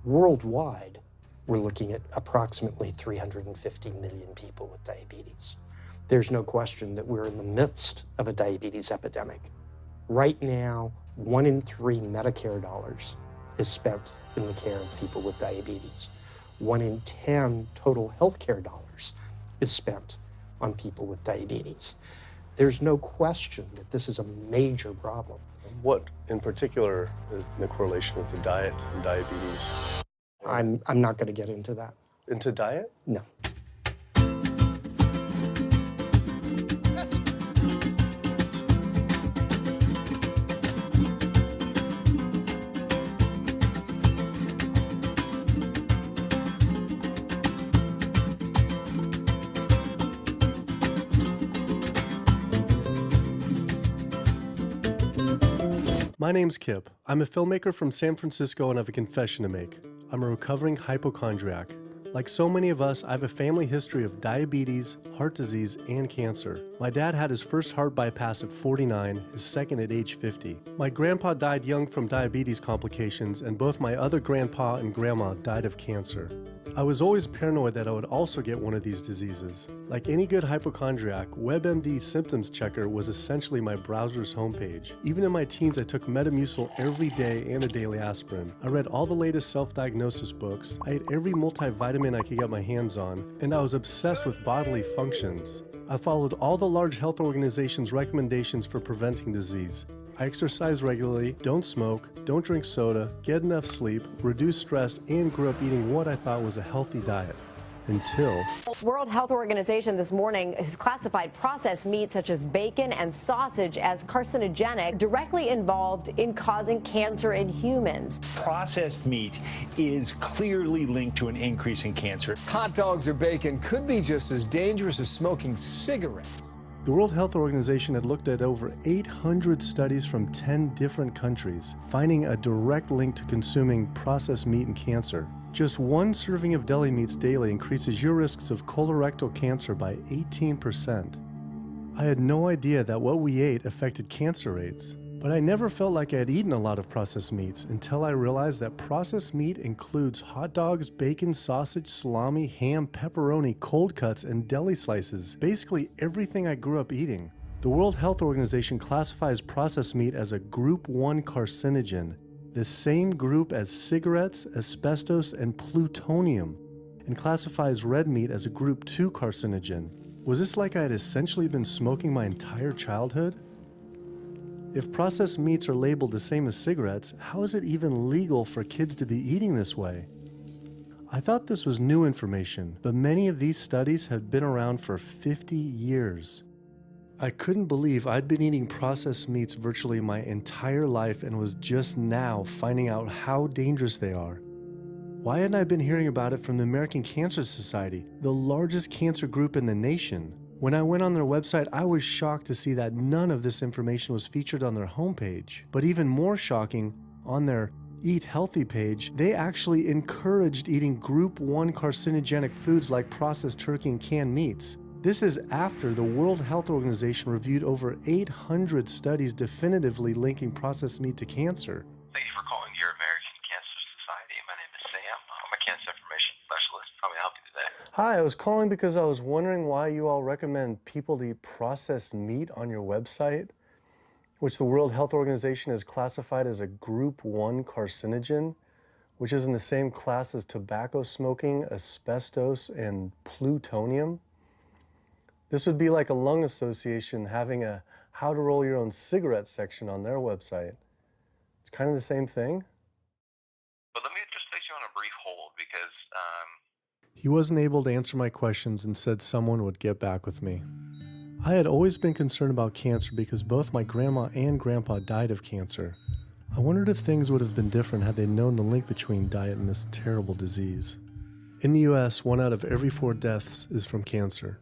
Worldwide, we're looking at approximately 350 million people with diabetes. There's no question that we're in the midst of a diabetes epidemic. Right now, 1 in 3 Medicare dollars is spent in the care of people with diabetes. 1 in 10 total healthcare dollars is spent on people with diabetes. There's no question that this is a major problem. What in particular is the correlation with the diet and diabetes? I'm not going to get into that. Into diet? No. My name's Kip. I'm a filmmaker from San Francisco and I have a confession to make. I'm a recovering hypochondriac. Like so many of us, I have a family history of diabetes, heart disease, and cancer. My dad had his first heart bypass at 49, his second at age 50. My grandpa died young from diabetes complications, and both my other grandpa and grandma died of cancer. I was always paranoid that I would also get one of these diseases. Like any good hypochondriac, WebMD Symptoms Checker was essentially my browser's homepage. Even in my teens, I took Metamucil every day and a daily aspirin. I read all the latest self-diagnosis books, I ate every multivitamin I could get my hands on, and I was obsessed with bodily functions. I followed all the large health organizations' recommendations for preventing disease. I exercise regularly, don't smoke, don't drink soda, get enough sleep, reduce stress, and grew up eating what I thought was a healthy diet. Until World Health Organization this morning has classified processed meat such as bacon and sausage as carcinogenic, directly involved in causing cancer in humans. Processed meat is clearly linked to an increase in cancer. Hot dogs or bacon could be just as dangerous as smoking cigarettes. the World Health Organization had looked at over 800 studies from 10 different countries, finding a direct link to consuming processed meat and cancer. Just one serving of deli meats daily increases your risks of colorectal cancer by 18%. I had no idea that what we ate affected cancer rates, but I never felt like I had eaten a lot of processed meats until I realized that processed meat includes hot dogs, bacon, sausage, salami, ham, pepperoni, cold cuts, and deli slices, basically everything I grew up eating. The World Health Organization classifies processed meat as a Group 1 carcinogen, the same group as cigarettes, asbestos, and plutonium, and classifies red meat as a Group 2 carcinogen. Was this like I had essentially been smoking my entire childhood? If processed meats are labeled the same as cigarettes, how is it even legal for kids to be eating this way? I thought this was new information, but many of these studies have been around for 50 years. I couldn't believe I'd been eating processed meats virtually my entire life and was just now finding out how dangerous they are. Why hadn't I been hearing about it from the American Cancer Society, the largest cancer group in the nation? When I went on their website, I was shocked to see that none of this information was featured on their homepage. But even more shocking, on their Eat Healthy page, they actually encouraged eating Group 1 carcinogenic foods like processed turkey and canned meats. This is after the World Health Organization reviewed over 800 studies definitively linking processed meat to cancer. Thank you for calling your American Cancer Society. My name is Sam. I'm a cancer information specialist. How may I help you today? Hi, I was calling because I was wondering why you all recommend people to eat processed meat on your website, which the World Health Organization has classified as a Group 1 carcinogen, which is in the same class as tobacco smoking, asbestos, and plutonium. This would be like a lung association having a how to roll your own cigarette section on their website. It's kind of the same thing. But let me just place you on a brief hold because He wasn't able to answer my questions and said someone would get back with me. I had always been concerned about cancer because both my grandma and grandpa died of cancer. I wondered if things would have been different had they known the link between diet and this terrible disease. In the US, 1 out of every 4 deaths is from cancer.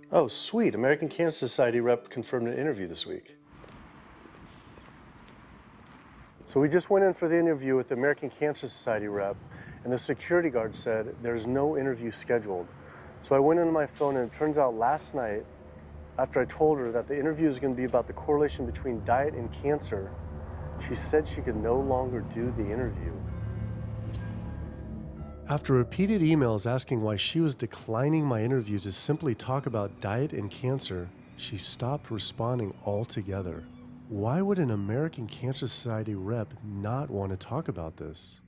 Oh, sweet. American Cancer Society rep confirmed an interview this week. So we just went in for the interview with the American Cancer Society rep, and the security guard said there's no interview scheduled. So I went into my phone, and it turns out last night, after I told her that the interview is going to be about the correlation between diet and cancer, she said she could no longer do the interview. After repeated emails asking why she was declining my interview to simply talk about diet and cancer, she stopped responding altogether. Why would an American Cancer Society rep not want to talk about this?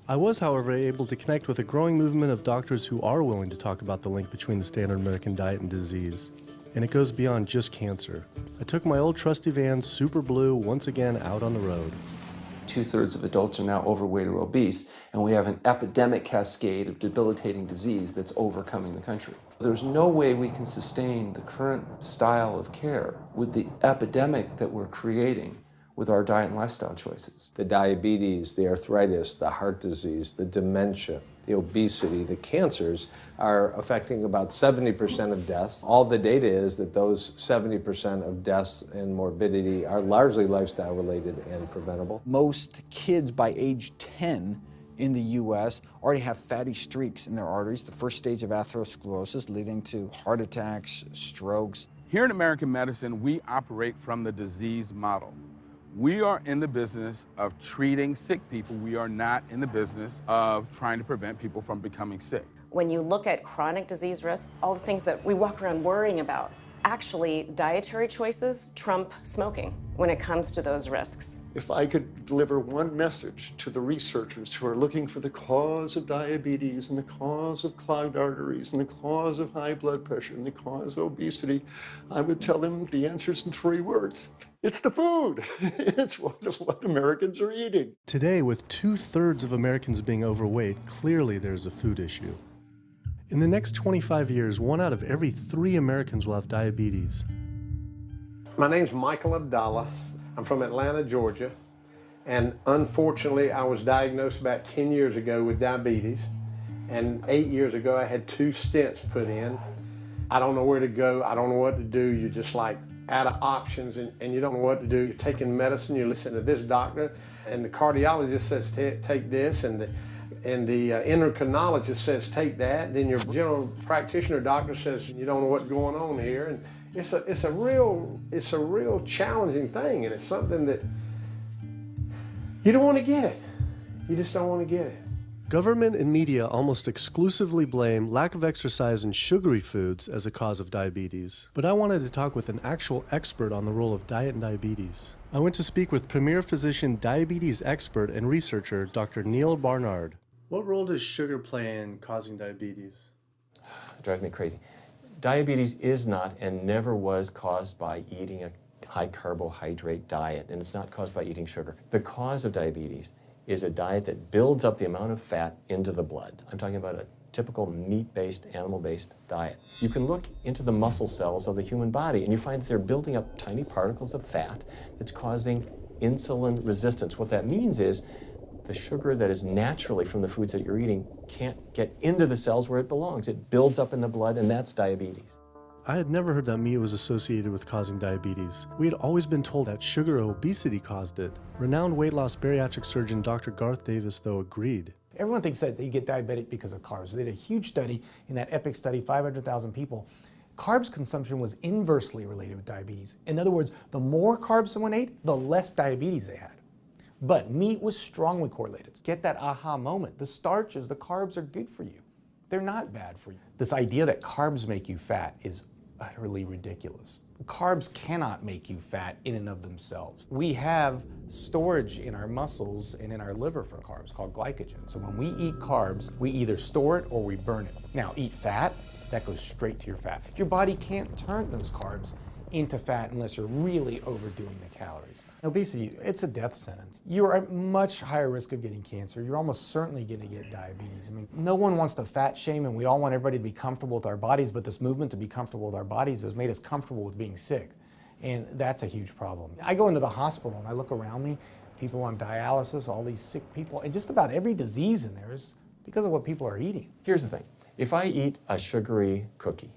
I was, however, able to connect with a growing movement of doctors who are willing to talk about the link between the standard American diet and disease. And it goes beyond just cancer. I took my old trusty van, Super Blue, once again out on the road. 2/3 of adults are now overweight or obese, and we have an epidemic cascade of debilitating disease that's overcoming the country. There's no way we can sustain the current style of care with the epidemic that we're creating with our diet and lifestyle choices. The diabetes, the arthritis, the heart disease, the dementia, the obesity, the cancers are affecting about 70% of deaths. All the data is that those 70% of deaths and morbidity are largely lifestyle related and preventable. Most kids by age 10 in the U.S. already have fatty streaks in their arteries, the first stage of atherosclerosis leading to heart attacks, strokes. Here in American medicine, we operate from the disease model. We are in the business of treating sick people. We are not in the business of trying to prevent people from becoming sick. When you look at chronic disease risk, all the things that we walk around worrying about, actually dietary choices trump smoking when it comes to those risks. If I could deliver one message to the researchers who are looking for the cause of diabetes and the cause of clogged arteries and the cause of high blood pressure and the cause of obesity, I would tell them the answer's in 3 words. It's the food. It's what Americans are eating. Today, with 2/3 of Americans being overweight, clearly there's a food issue. In the next 25 years, 1 out of every 3 Americans will have diabetes. My name's Michael Abdallah. I'm from Atlanta, Georgia, and unfortunately I was diagnosed about 10 years ago with diabetes, and 8 years ago I had 2 stents put in. I don't know where to go, I don't know what to do, you're just like out of options and you don't know what to do. You're taking medicine, you listen to this doctor, and the cardiologist says take this, and the endocrinologist says take that, then your general practitioner doctor says you don't know what's going on here. And it's a real challenging thing, and it's something that you don't want to get it. You just don't want to get it. Government and media almost exclusively blame lack of exercise and sugary foods as a cause of diabetes. But I wanted to talk with an actual expert on the role of diet and diabetes. I went to speak with premier physician, diabetes expert, and researcher, Dr. Neil Barnard. What role does sugar play in causing diabetes? It drives me crazy. Diabetes is not and never was caused by eating a high carbohydrate diet, and it's not caused by eating sugar. The cause of diabetes is a diet that builds up the amount of fat into the blood. I'm talking about a typical meat-based, animal-based diet. You can look into the muscle cells of the human body and you find that they're building up tiny particles of fat that's causing insulin resistance. What that means is the sugar that is naturally from the foods that you're eating can't get into the cells where it belongs. It builds up in the blood, and that's diabetes. I had never heard that meat was associated with causing diabetes. We had always been told that sugar or obesity caused it. Renowned weight loss bariatric surgeon Dr. Garth Davis, though, agreed. Everyone thinks that you get diabetic because of carbs. They did a huge study in that EPIC study, 500,000 people. Carbs consumption was inversely related with diabetes. In other words, the more carbs someone ate, the less diabetes they had. But meat was strongly correlated. Get that aha moment. The starches, the carbs are good for you. They're not bad for you. This idea that carbs make you fat is utterly ridiculous. Carbs cannot make you fat in and of themselves. We have storage in our muscles and in our liver for carbs called glycogen. So when we eat carbs, we either store it or we burn it. Now, eat fat, that goes straight to your fat. Your body can't turn those carbs into fat unless you're really overdoing the calories. Obesity, it's a death sentence. You're at much higher risk of getting cancer. You're almost certainly going to get diabetes. I mean, no one wants to fat shame, and we all want everybody to be comfortable with our bodies, but this movement to be comfortable with our bodies has made us comfortable with being sick, and that's a huge problem. I go into the hospital and I look around me, people on dialysis, all these sick people, and just about every disease in there is because of what people are eating. Here's the thing. If I eat a sugary cookie,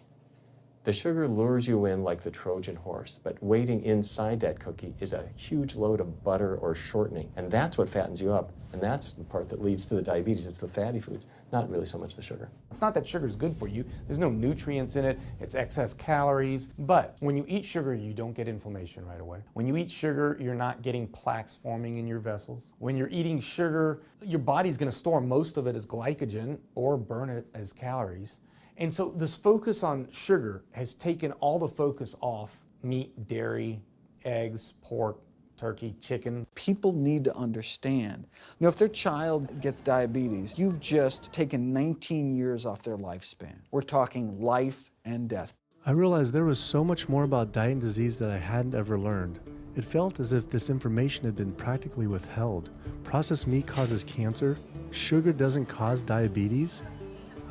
The sugar lures you in like the Trojan horse, but waiting inside that cookie is a huge load of butter or shortening, and that's what fattens you up, and that's the part that leads to the diabetes. It's the fatty foods, not really so much the sugar. It's not that sugar is good for you. There's no nutrients in it. It's excess calories. But when you eat sugar, you don't get inflammation right away. When you eat sugar, you're not getting plaques forming in your vessels. When you're eating sugar, your body's going to store most of it as glycogen or burn it as calories. And so this focus on sugar has taken all the focus off meat, dairy, eggs, pork, turkey, chicken. People need to understand, if their child gets diabetes, you've just taken 19 years off their lifespan. We're talking life and death. I realized there was so much more about diet and disease that I hadn't ever learned. It felt as if this information had been practically withheld. Processed meat causes cancer. Sugar doesn't cause diabetes.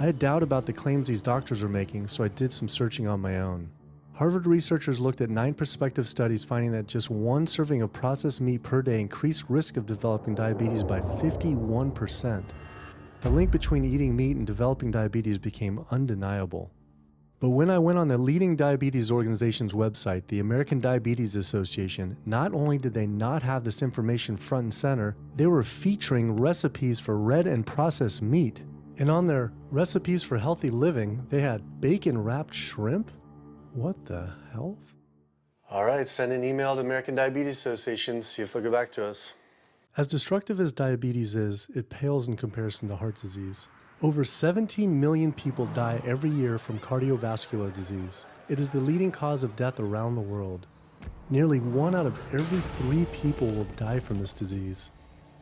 I had doubt about the claims these doctors were making, so I did some searching on my own. Harvard researchers looked at 9 prospective studies finding that just one serving of processed meat per day increased risk of developing diabetes by 51%. The link between eating meat and developing diabetes became undeniable. But when I went on the leading diabetes organization's website, the American Diabetes Association, not only did they not have this information front and center, they were featuring recipes for red and processed meat. And on their recipes for healthy living, they had bacon-wrapped shrimp? What the hell? All right, send an email to American Diabetes Association, see if they'll get back to us. As destructive as diabetes is, it pales in comparison to heart disease. Over 17 million people die every year from cardiovascular disease. It is the leading cause of death around the world. Nearly 1 out of every 3 people will die from this disease.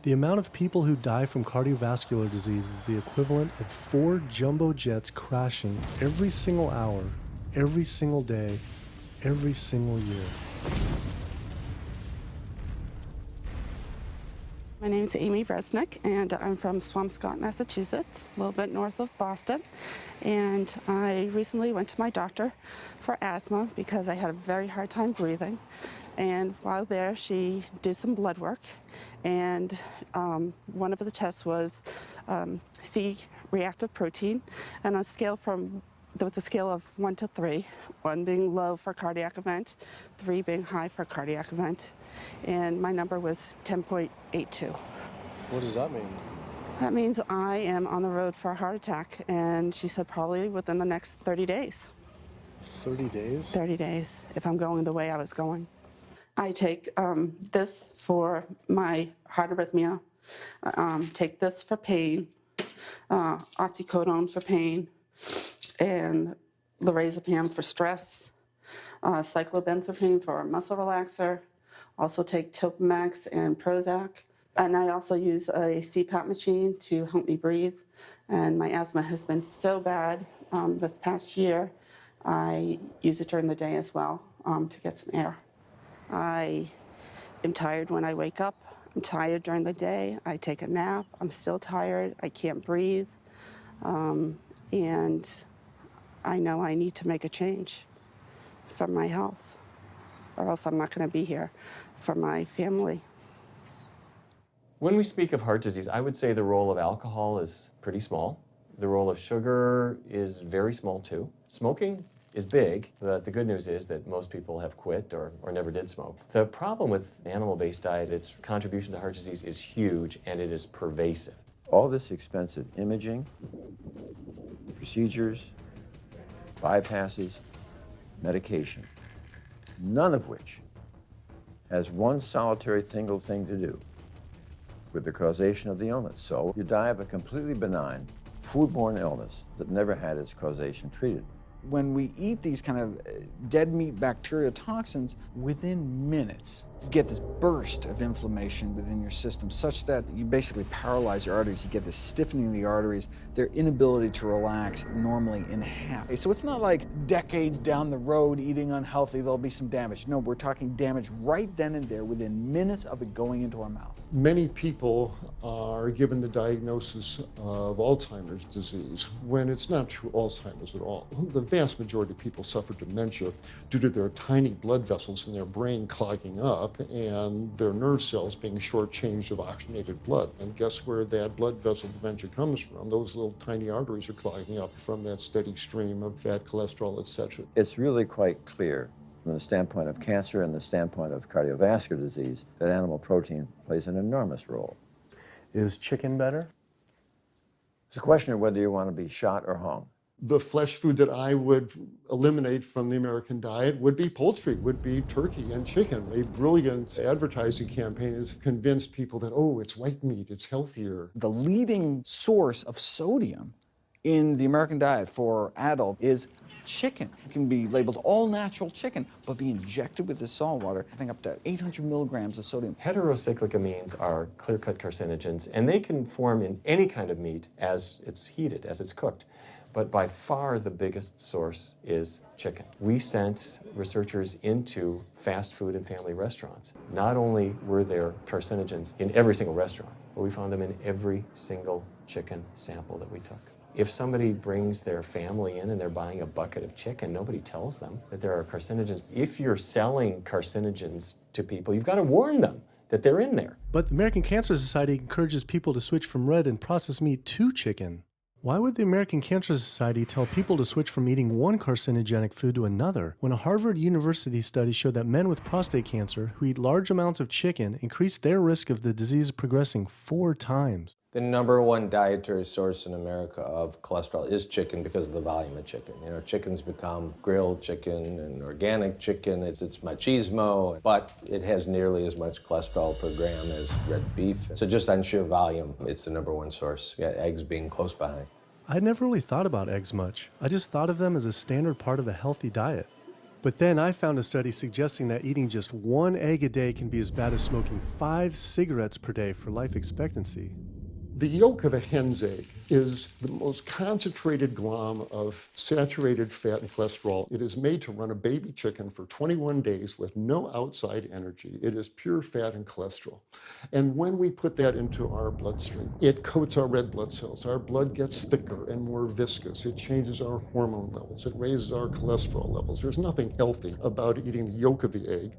The amount of people who die from cardiovascular disease is the equivalent of 4 jumbo jets crashing every single hour, every single day, every single year. My name is Amy Resnick, and I'm from Swampscott, Massachusetts, a little bit north of Boston. And I recently went to my doctor for asthma because I had a very hard time breathing. And while there, she did some blood work, and one of the tests was C-reactive protein. And on a scale there was a scale of 1 to 3, 1 being low for cardiac event, 3 being high for cardiac event, and my number was 10.82. What does that mean? That means I am on the road for a heart attack, and she said probably within the next 30 days. 30 days? 30 days, if I'm going the way I was going. I take this for my heart arrhythmia, take this for pain, oxycodone for pain, and lorazepam for stress, cyclobenzaprine for a muscle relaxer, also take Topamax and Prozac. And I also use a CPAP machine to help me breathe. And my asthma has been so bad this past year, I use it during the day as well to get some air. I am tired when I wake up. I'm tired during the day. I take a nap. I'm still tired. I can't breathe. And I know I need to make a change for my health, or else I'm not going to be here for my family. When we speak of heart disease, I would say the role of alcohol is pretty small. The role of sugar is very small too. Smoking is big, but the good news is that most people have quit or never did smoke. The problem with animal-based diet, its contribution to heart disease is huge and it is pervasive. All this expensive imaging, procedures, bypasses, medication, none of which has one solitary single thing to do with the causation of the illness. So you die of a completely benign foodborne illness that never had its causation treated. When we eat these kind of dead meat bacteria toxins, within minutes, you get this burst of inflammation within your system such that you basically paralyze your arteries. You get this stiffening of the arteries, their inability to relax normally in half. So it's not like decades down the road eating unhealthy, there'll be some damage. No, we're talking damage right then and there within minutes of it going into our mouth. Many people are given the diagnosis of Alzheimer's disease when it's not true Alzheimer's at all. The vast majority of people suffer dementia due to their tiny blood vessels in their brain clogging up up and their nerve cells being shortchanged of oxygenated blood. And guess where that blood vessel dementia comes from? Those little tiny arteries are clogging up from that steady stream of fat, cholesterol, etc. It's really quite clear from the standpoint of cancer and the standpoint of cardiovascular disease that animal protein plays an enormous role. Is chicken better? It's a question of whether you want to be shot or hung. The flesh food that I would eliminate from the American diet would be poultry, would be turkey and chicken. A brilliant advertising campaign has convinced people that, oh, it's white meat, it's healthier. The leading source of sodium in the American diet for adult is chicken. It can be labeled all natural chicken, but be injected with the salt water, I think up to 800 milligrams of sodium. Heterocyclic amines are clear-cut carcinogens, and they can form in any kind of meat as it's heated, as it's cooked. But by far the biggest source is chicken. We sent researchers into fast food and family restaurants. Not only were there carcinogens in every single restaurant, but we found them in every single chicken sample that we took. If somebody brings their family in and they're buying a bucket of chicken, nobody tells them that there are carcinogens. If you're selling carcinogens to people, you've got to warn them that they're in there. But the American Cancer Society encourages people to switch from red and processed meat to chicken. Why would the American Cancer Society tell people to switch from eating one carcinogenic food to another when a Harvard University study showed that men with prostate cancer who eat large amounts of chicken increase their risk of the disease progressing 4 times? The number one dietary source in America of cholesterol is chicken because of the volume of chicken. You know, chicken's become grilled chicken and organic chicken. It's machismo, but it has nearly as much cholesterol per gram as red beef. So just on sheer volume, it's the number one source. Yeah, eggs being close behind. I'd never really thought about eggs much. I just thought of them as a standard part of a healthy diet. But then I found a study suggesting that eating just 1 egg a day can be as bad as smoking 5 cigarettes per day for life expectancy. The yolk of a hen's egg is the most concentrated glom of saturated fat and cholesterol. It is made to run a baby chicken for 21 days with no outside energy. It is pure fat and cholesterol. And when we put that into our bloodstream, it coats our red blood cells. Our blood gets thicker and more viscous. It changes our hormone levels. It raises our cholesterol levels. There's nothing healthy about eating the yolk of the egg.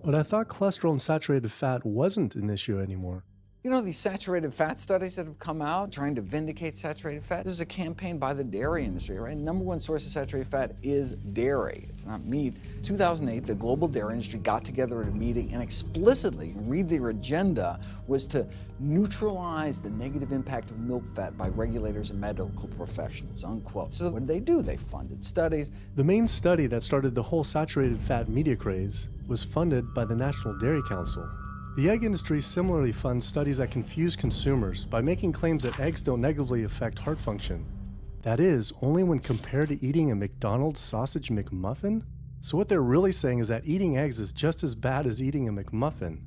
But I thought cholesterol and saturated fat wasn't an issue anymore. You know, these saturated fat studies that have come out trying to vindicate saturated fat, this is a campaign by the dairy industry, right? Number one source of saturated fat is dairy. It's not meat. 2008, the global dairy industry got together at a meeting and explicitly, read their agenda, was to neutralize the negative impact of milk fat by regulators and medical professionals, unquote. So what did they do? They funded studies. The main study that started the whole saturated fat media craze was funded by the National Dairy Council. The egg industry similarly funds studies that confuse consumers by making claims that eggs don't negatively affect heart function. That is, only when compared to eating a McDonald's sausage McMuffin? So what they're really saying is that eating eggs is just as bad as eating a McMuffin.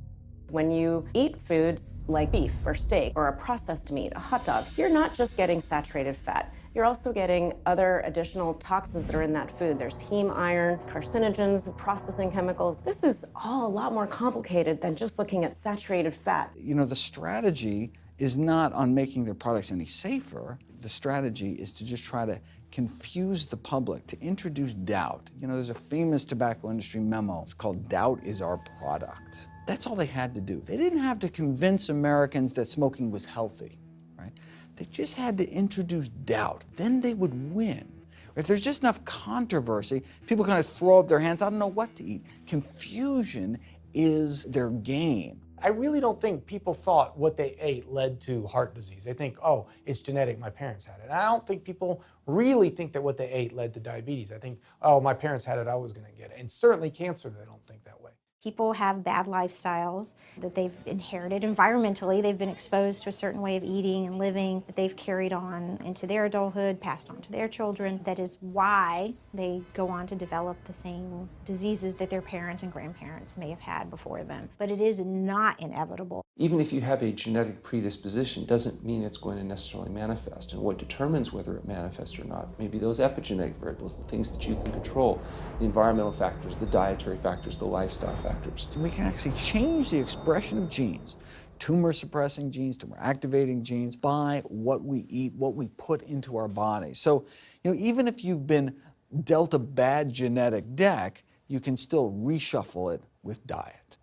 When you eat foods like beef or steak or a processed meat, a hot dog, you're not just getting saturated fat. You're also getting other additional toxins that are in that food. There's heme iron, carcinogens, processing chemicals. This is all a lot more complicated than just looking at saturated fat. You know, the strategy is not on making their products any safer. The strategy is to just try to confuse the public, to introduce doubt. You know, there's a famous tobacco industry memo. It's called "Doubt is Our Product." That's all they had to do. They didn't have to convince Americans that smoking was healthy, right? They just had to introduce doubt. Then they would win. If there's just enough controversy, people kind of throw up their hands, I don't know what to eat. Confusion is their game. I really don't think people thought what they ate led to heart disease. They think, oh, it's genetic, my parents had it. And I don't think people really think that what they ate led to diabetes. I think, oh, my parents had it, I was gonna get it. And certainly cancer, they don't think that way. People have bad lifestyles that they've inherited environmentally. They've been exposed to a certain way of eating and living that they've carried on into their adulthood, passed on to their children. That is why they go on to develop the same diseases that their parents and grandparents may have had before them. But it is not inevitable. Even if you have a genetic predisposition, doesn't mean it's going to necessarily manifest. And what determines whether it manifests or not may be those epigenetic variables, the things that you can control, the environmental factors, the dietary factors, the lifestyle factors. So we can actually change the expression of genes, tumor-suppressing genes, tumor-activating genes, by what we eat, what we put into our body. So, you know, even if you've been dealt a bad genetic deck, you can still reshuffle it with diet.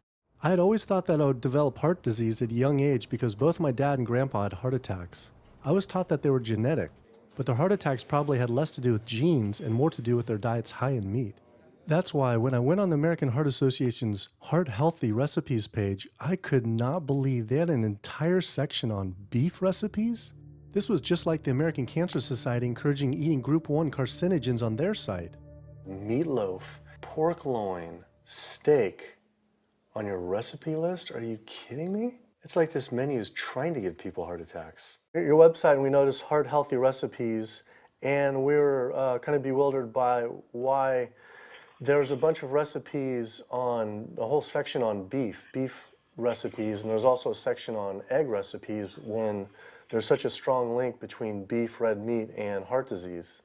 I had always thought that I would develop heart disease at a young age because both my dad and grandpa had heart attacks. I was taught that they were genetic, but their heart attacks probably had less to do with genes and more to do with their diets high in meat. That's why when I went on the American Heart Association's Heart Healthy Recipes page, I could not believe they had an entire section on beef recipes. This was just like the American Cancer Society encouraging eating Group 1 carcinogens on their site. Meatloaf, pork loin, steak on your recipe list? Are you kidding me? It's like this menu is trying to give people heart attacks. Your website, we noticed Heart Healthy Recipes, and we were kind of bewildered by why there's a bunch of recipes on, a whole section on beef recipes, and there's also a section on egg recipes when there's such a strong link between beef, red meat, and heart disease.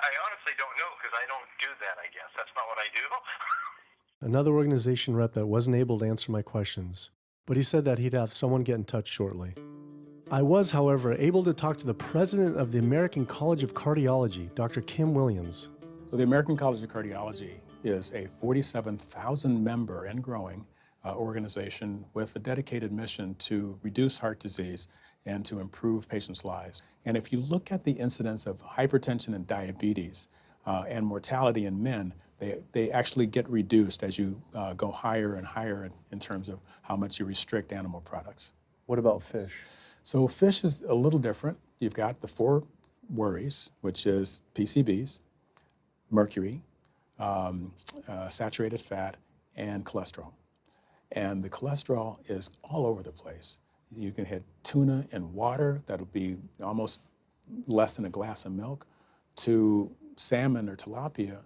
I honestly don't know because I don't do that, I guess. That's not what I do. Another organization rep that wasn't able to answer my questions, but he said that he'd have someone get in touch shortly. I was, however, able to talk to the president of the American College of Cardiology, Dr. Kim Williams. So the American College of Cardiology is a 47,000 member and growing organization with a dedicated mission to reduce heart disease and to improve patients' lives. And if you look at the incidence of hypertension and diabetes and mortality in men, they actually get reduced as you go higher and higher in terms of how much you restrict animal products. What about fish? So fish is a little different. You've got the 4 worries, which is PCBs, mercury, saturated fat, and cholesterol. And the cholesterol is all over the place. You can hit tuna in water, that'll be almost less than a glass of milk, to salmon or tilapia,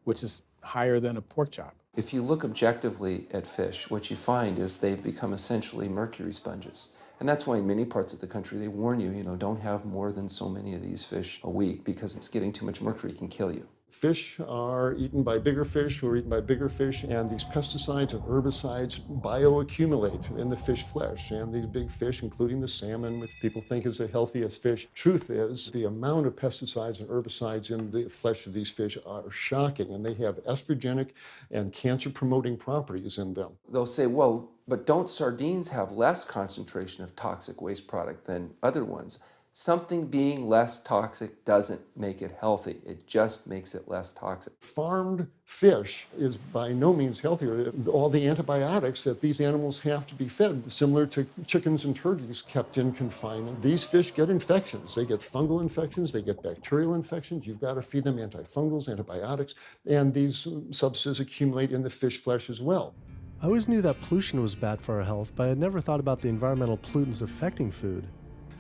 which is higher than a pork chop. If you look objectively at fish, what you find is they've become essentially mercury sponges. And that's why in many parts of the country they warn you, don't have more than so many of these fish a week because it's getting too much mercury can kill you. Fish are eaten by bigger fish who are eaten by bigger fish, and these pesticides and herbicides bioaccumulate in the fish flesh. And these big fish, including the salmon, which people think is the healthiest fish, truth is the amount of pesticides and herbicides in the flesh of these fish are shocking, and they have estrogenic and cancer-promoting properties in them. They'll say, well, but don't sardines have less concentration of toxic waste product than other ones? Something being less toxic doesn't make it healthy. It just makes it less toxic. Farmed fish is by no means healthier. All the antibiotics that these animals have to be fed, similar to chickens and turkeys kept in confinement. These fish get infections. They get fungal infections, they get bacterial infections. You've got to feed them antifungals, antibiotics, and these substances accumulate in the fish flesh as well. I always knew that pollution was bad for our health, but I had never thought about the environmental pollutants affecting food.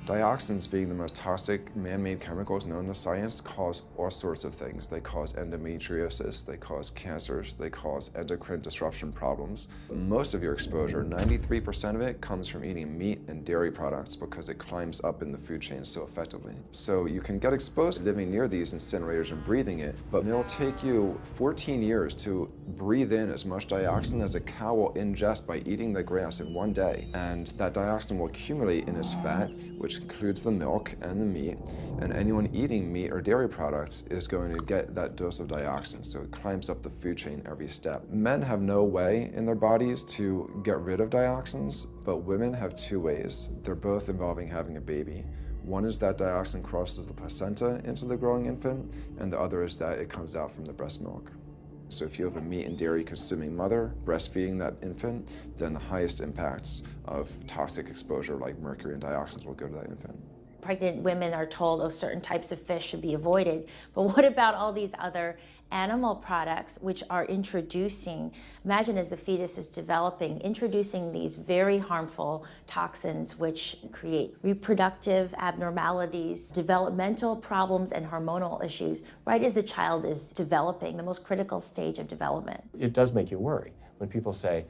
Dioxins, being the most toxic man-made chemicals known to science, cause all sorts of things. They cause endometriosis, they cause cancers, they cause endocrine disruption problems. Most of your exposure, 93% of it, comes from eating meat and dairy products because it climbs up in the food chain so effectively. So you can get exposed to living near these incinerators and breathing it, but it'll take you 14 years to breathe in as much dioxin as a cow will ingest by eating the grass in one day. And that dioxin will accumulate in its fat, which includes the milk and the meat, and anyone eating meat or dairy products is going to get that dose of dioxin, so it climbs up the food chain every step. Men have no way in their bodies to get rid of dioxins, but women have 2 ways. They're both involving having a baby. One is that dioxin crosses the placenta into the growing infant, and the other is that it comes out from the breast milk. So if you have a meat and dairy consuming mother breastfeeding that infant, then the highest impacts of toxic exposure like mercury and dioxins will go to that infant. Pregnant women are told, oh, certain types of fish should be avoided. But what about all these other animal products which are introducing, imagine as the fetus is developing, introducing these very harmful toxins which create reproductive abnormalities, developmental problems, and hormonal issues right as the child is developing, the most critical stage of development. It does make you worry when people say,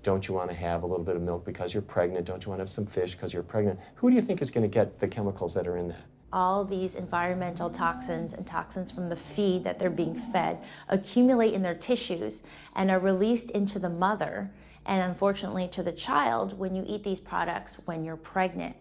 don't you want to have a little bit of milk because you're pregnant? Don't you want to have some fish because you're pregnant? Who do you think is going to get the chemicals that are in that? All these environmental toxins and toxins from the feed that they're being fed accumulate in their tissues and are released into the mother and unfortunately to the child when you eat these products when you're pregnant.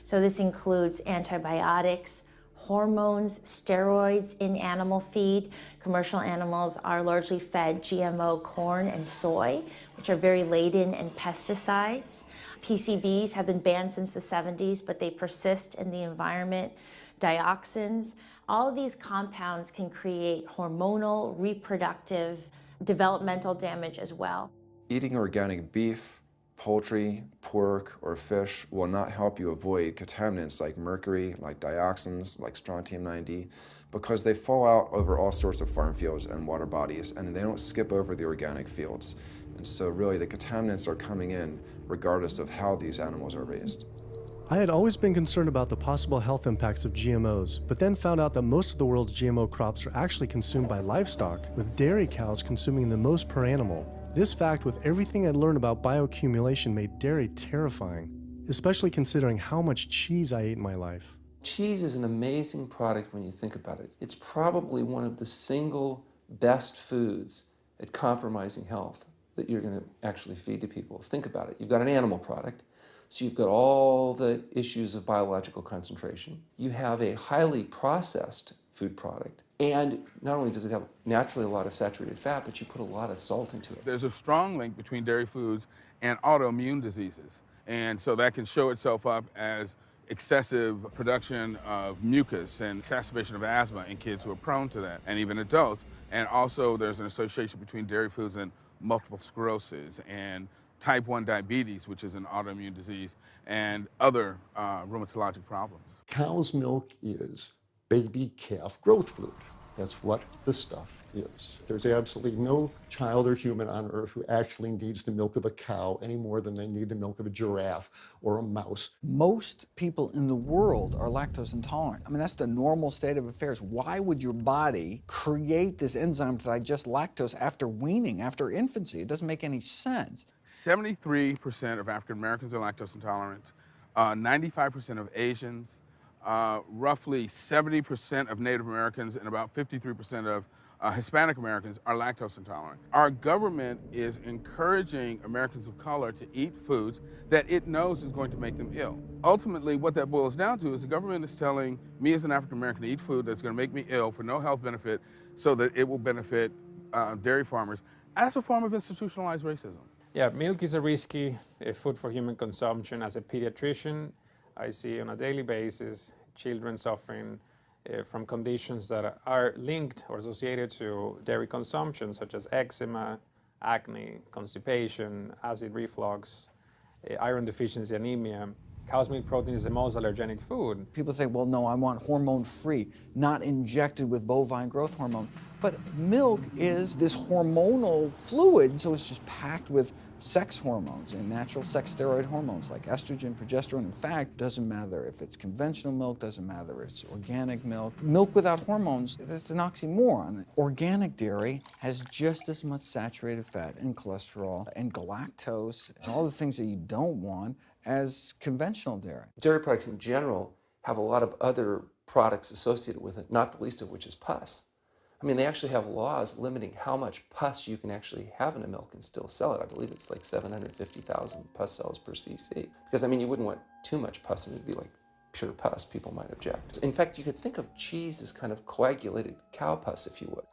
So this includes antibiotics, hormones, steroids in animal feed. Commercial animals are largely fed GMO corn and soy, which are very laden in pesticides. PCBs have been banned since the 70s, but they persist in the environment. Dioxins, all of these compounds can create hormonal, reproductive, developmental damage as well. Eating organic beef, poultry, pork, or fish will not help you avoid contaminants like mercury, like dioxins, like strontium-90, because they fall out over all sorts of farm fields and water bodies, and they don't skip over the organic fields. And so really the contaminants are coming in regardless of how these animals are raised. I had always been concerned about the possible health impacts of GMOs, but then found out that most of the world's GMO crops are actually consumed by livestock, with dairy cows consuming the most per animal. This fact, with everything I'd learned about bioaccumulation, made dairy terrifying, especially considering how much cheese I ate in my life. Cheese is an amazing product when you think about it. It's probably one of the single best foods at compromising health that you're going to actually feed to people. Think about it. You've got an animal product, so you've got all the issues of biological concentration. You have a highly processed food product, and not only does it have naturally a lot of saturated fat, but you put a lot of salt into it. There's a strong link between dairy foods and autoimmune diseases, and so that can show itself up as excessive production of mucus and exacerbation of asthma in kids who are prone to that, and even adults. And also there's an association between dairy foods and multiple sclerosis and type 1 diabetes, which is an autoimmune disease, and other rheumatologic problems. Cow's milk is baby calf growth fluid. That's what the stuff is. There's absolutely no child or human on earth who actually needs the milk of a cow any more than they need the milk of a giraffe or a mouse. Most people in the world are lactose intolerant. I mean, that's the normal state of affairs. Why would your body create this enzyme to digest lactose after weaning, after infancy? It doesn't make any sense. 73% of African Americans are lactose intolerant, 95% of Asians, roughly 70% of Native Americans, and about 53% of Hispanic Americans are lactose intolerant. Our government is encouraging Americans of color to eat foods that it knows is going to make them ill. Ultimately, what that boils down to is the government is telling me as an African American to eat food that's going to make me ill for no health benefit so that it will benefit dairy farmers. That's a form of institutionalized racism. Yeah, milk is a risky food for human consumption. As a pediatrician, I see on a daily basis children suffering from conditions that are linked or associated to dairy consumption, such as eczema, acne, constipation, acid reflux, iron deficiency, anemia. Cow's milk protein is the most allergenic food. People say, well, no, I want hormone-free, not injected with bovine growth hormone. But milk is this hormonal fluid, so it's just packed with sex hormones and natural sex steroid hormones like estrogen, progesterone. In fact, doesn't matter if it's conventional milk, doesn't matter if it's organic milk. Milk without hormones, it's an oxymoron. Organic dairy has just as much saturated fat and cholesterol and galactose and all the things that you don't want as conventional dairy. Dairy products in general have a lot of other products associated with it, not the least of which is pus. I mean, they actually have laws limiting how much pus you can actually have in a milk and still sell it. I believe it's like 750,000 pus cells per cc. Because, I mean, you wouldn't want too much pus and it'd be like pure pus. People might object. In fact, you could think of cheese as kind of coagulated cow pus, if you would.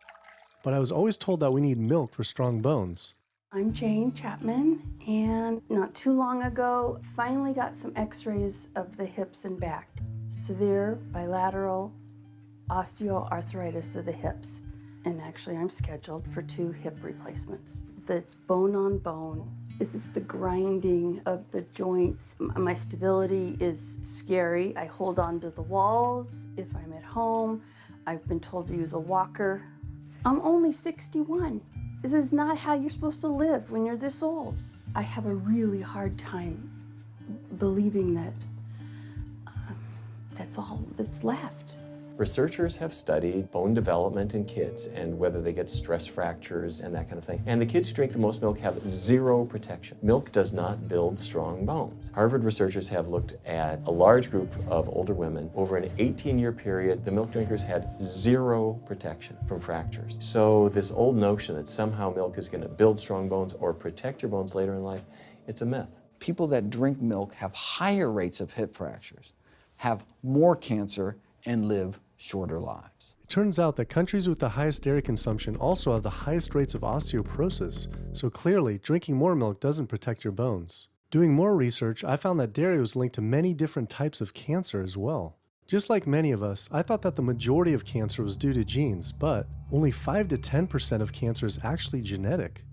But I was always told that we need milk for strong bones. I'm Jane Chapman, and not too long ago, finally got some x-rays of the hips and back. Severe bilateral osteoarthritis of the hips. And actually, I'm scheduled for 2 hip replacements. That's bone on bone. It's the grinding of the joints. My stability is scary. I hold on to the walls if I'm at home. I've been told to use a walker. I'm only 61. This is not how you're supposed to live when you're this old. I have a really hard time believing that that's all that's left. Researchers have studied bone development in kids and whether they get stress fractures and that kind of thing. And the kids who drink the most milk have 0 protection. Milk does not build strong bones. Harvard researchers have looked at a large group of older women. Over an 18-year period, the milk drinkers had 0 protection from fractures. So this old notion that somehow milk is going to build strong bones or protect your bones later in life, it's a myth. People that drink milk have higher rates of hip fractures, have more cancer, and live shorter lives. It turns out that countries with the highest dairy consumption also have the highest rates of osteoporosis, so clearly drinking more milk doesn't protect your bones. Doing more research, I found that dairy was linked to many different types of cancer as well. Just like many of us, I thought that the majority of cancer was due to genes, but only 5 to 10% of cancer is actually genetic.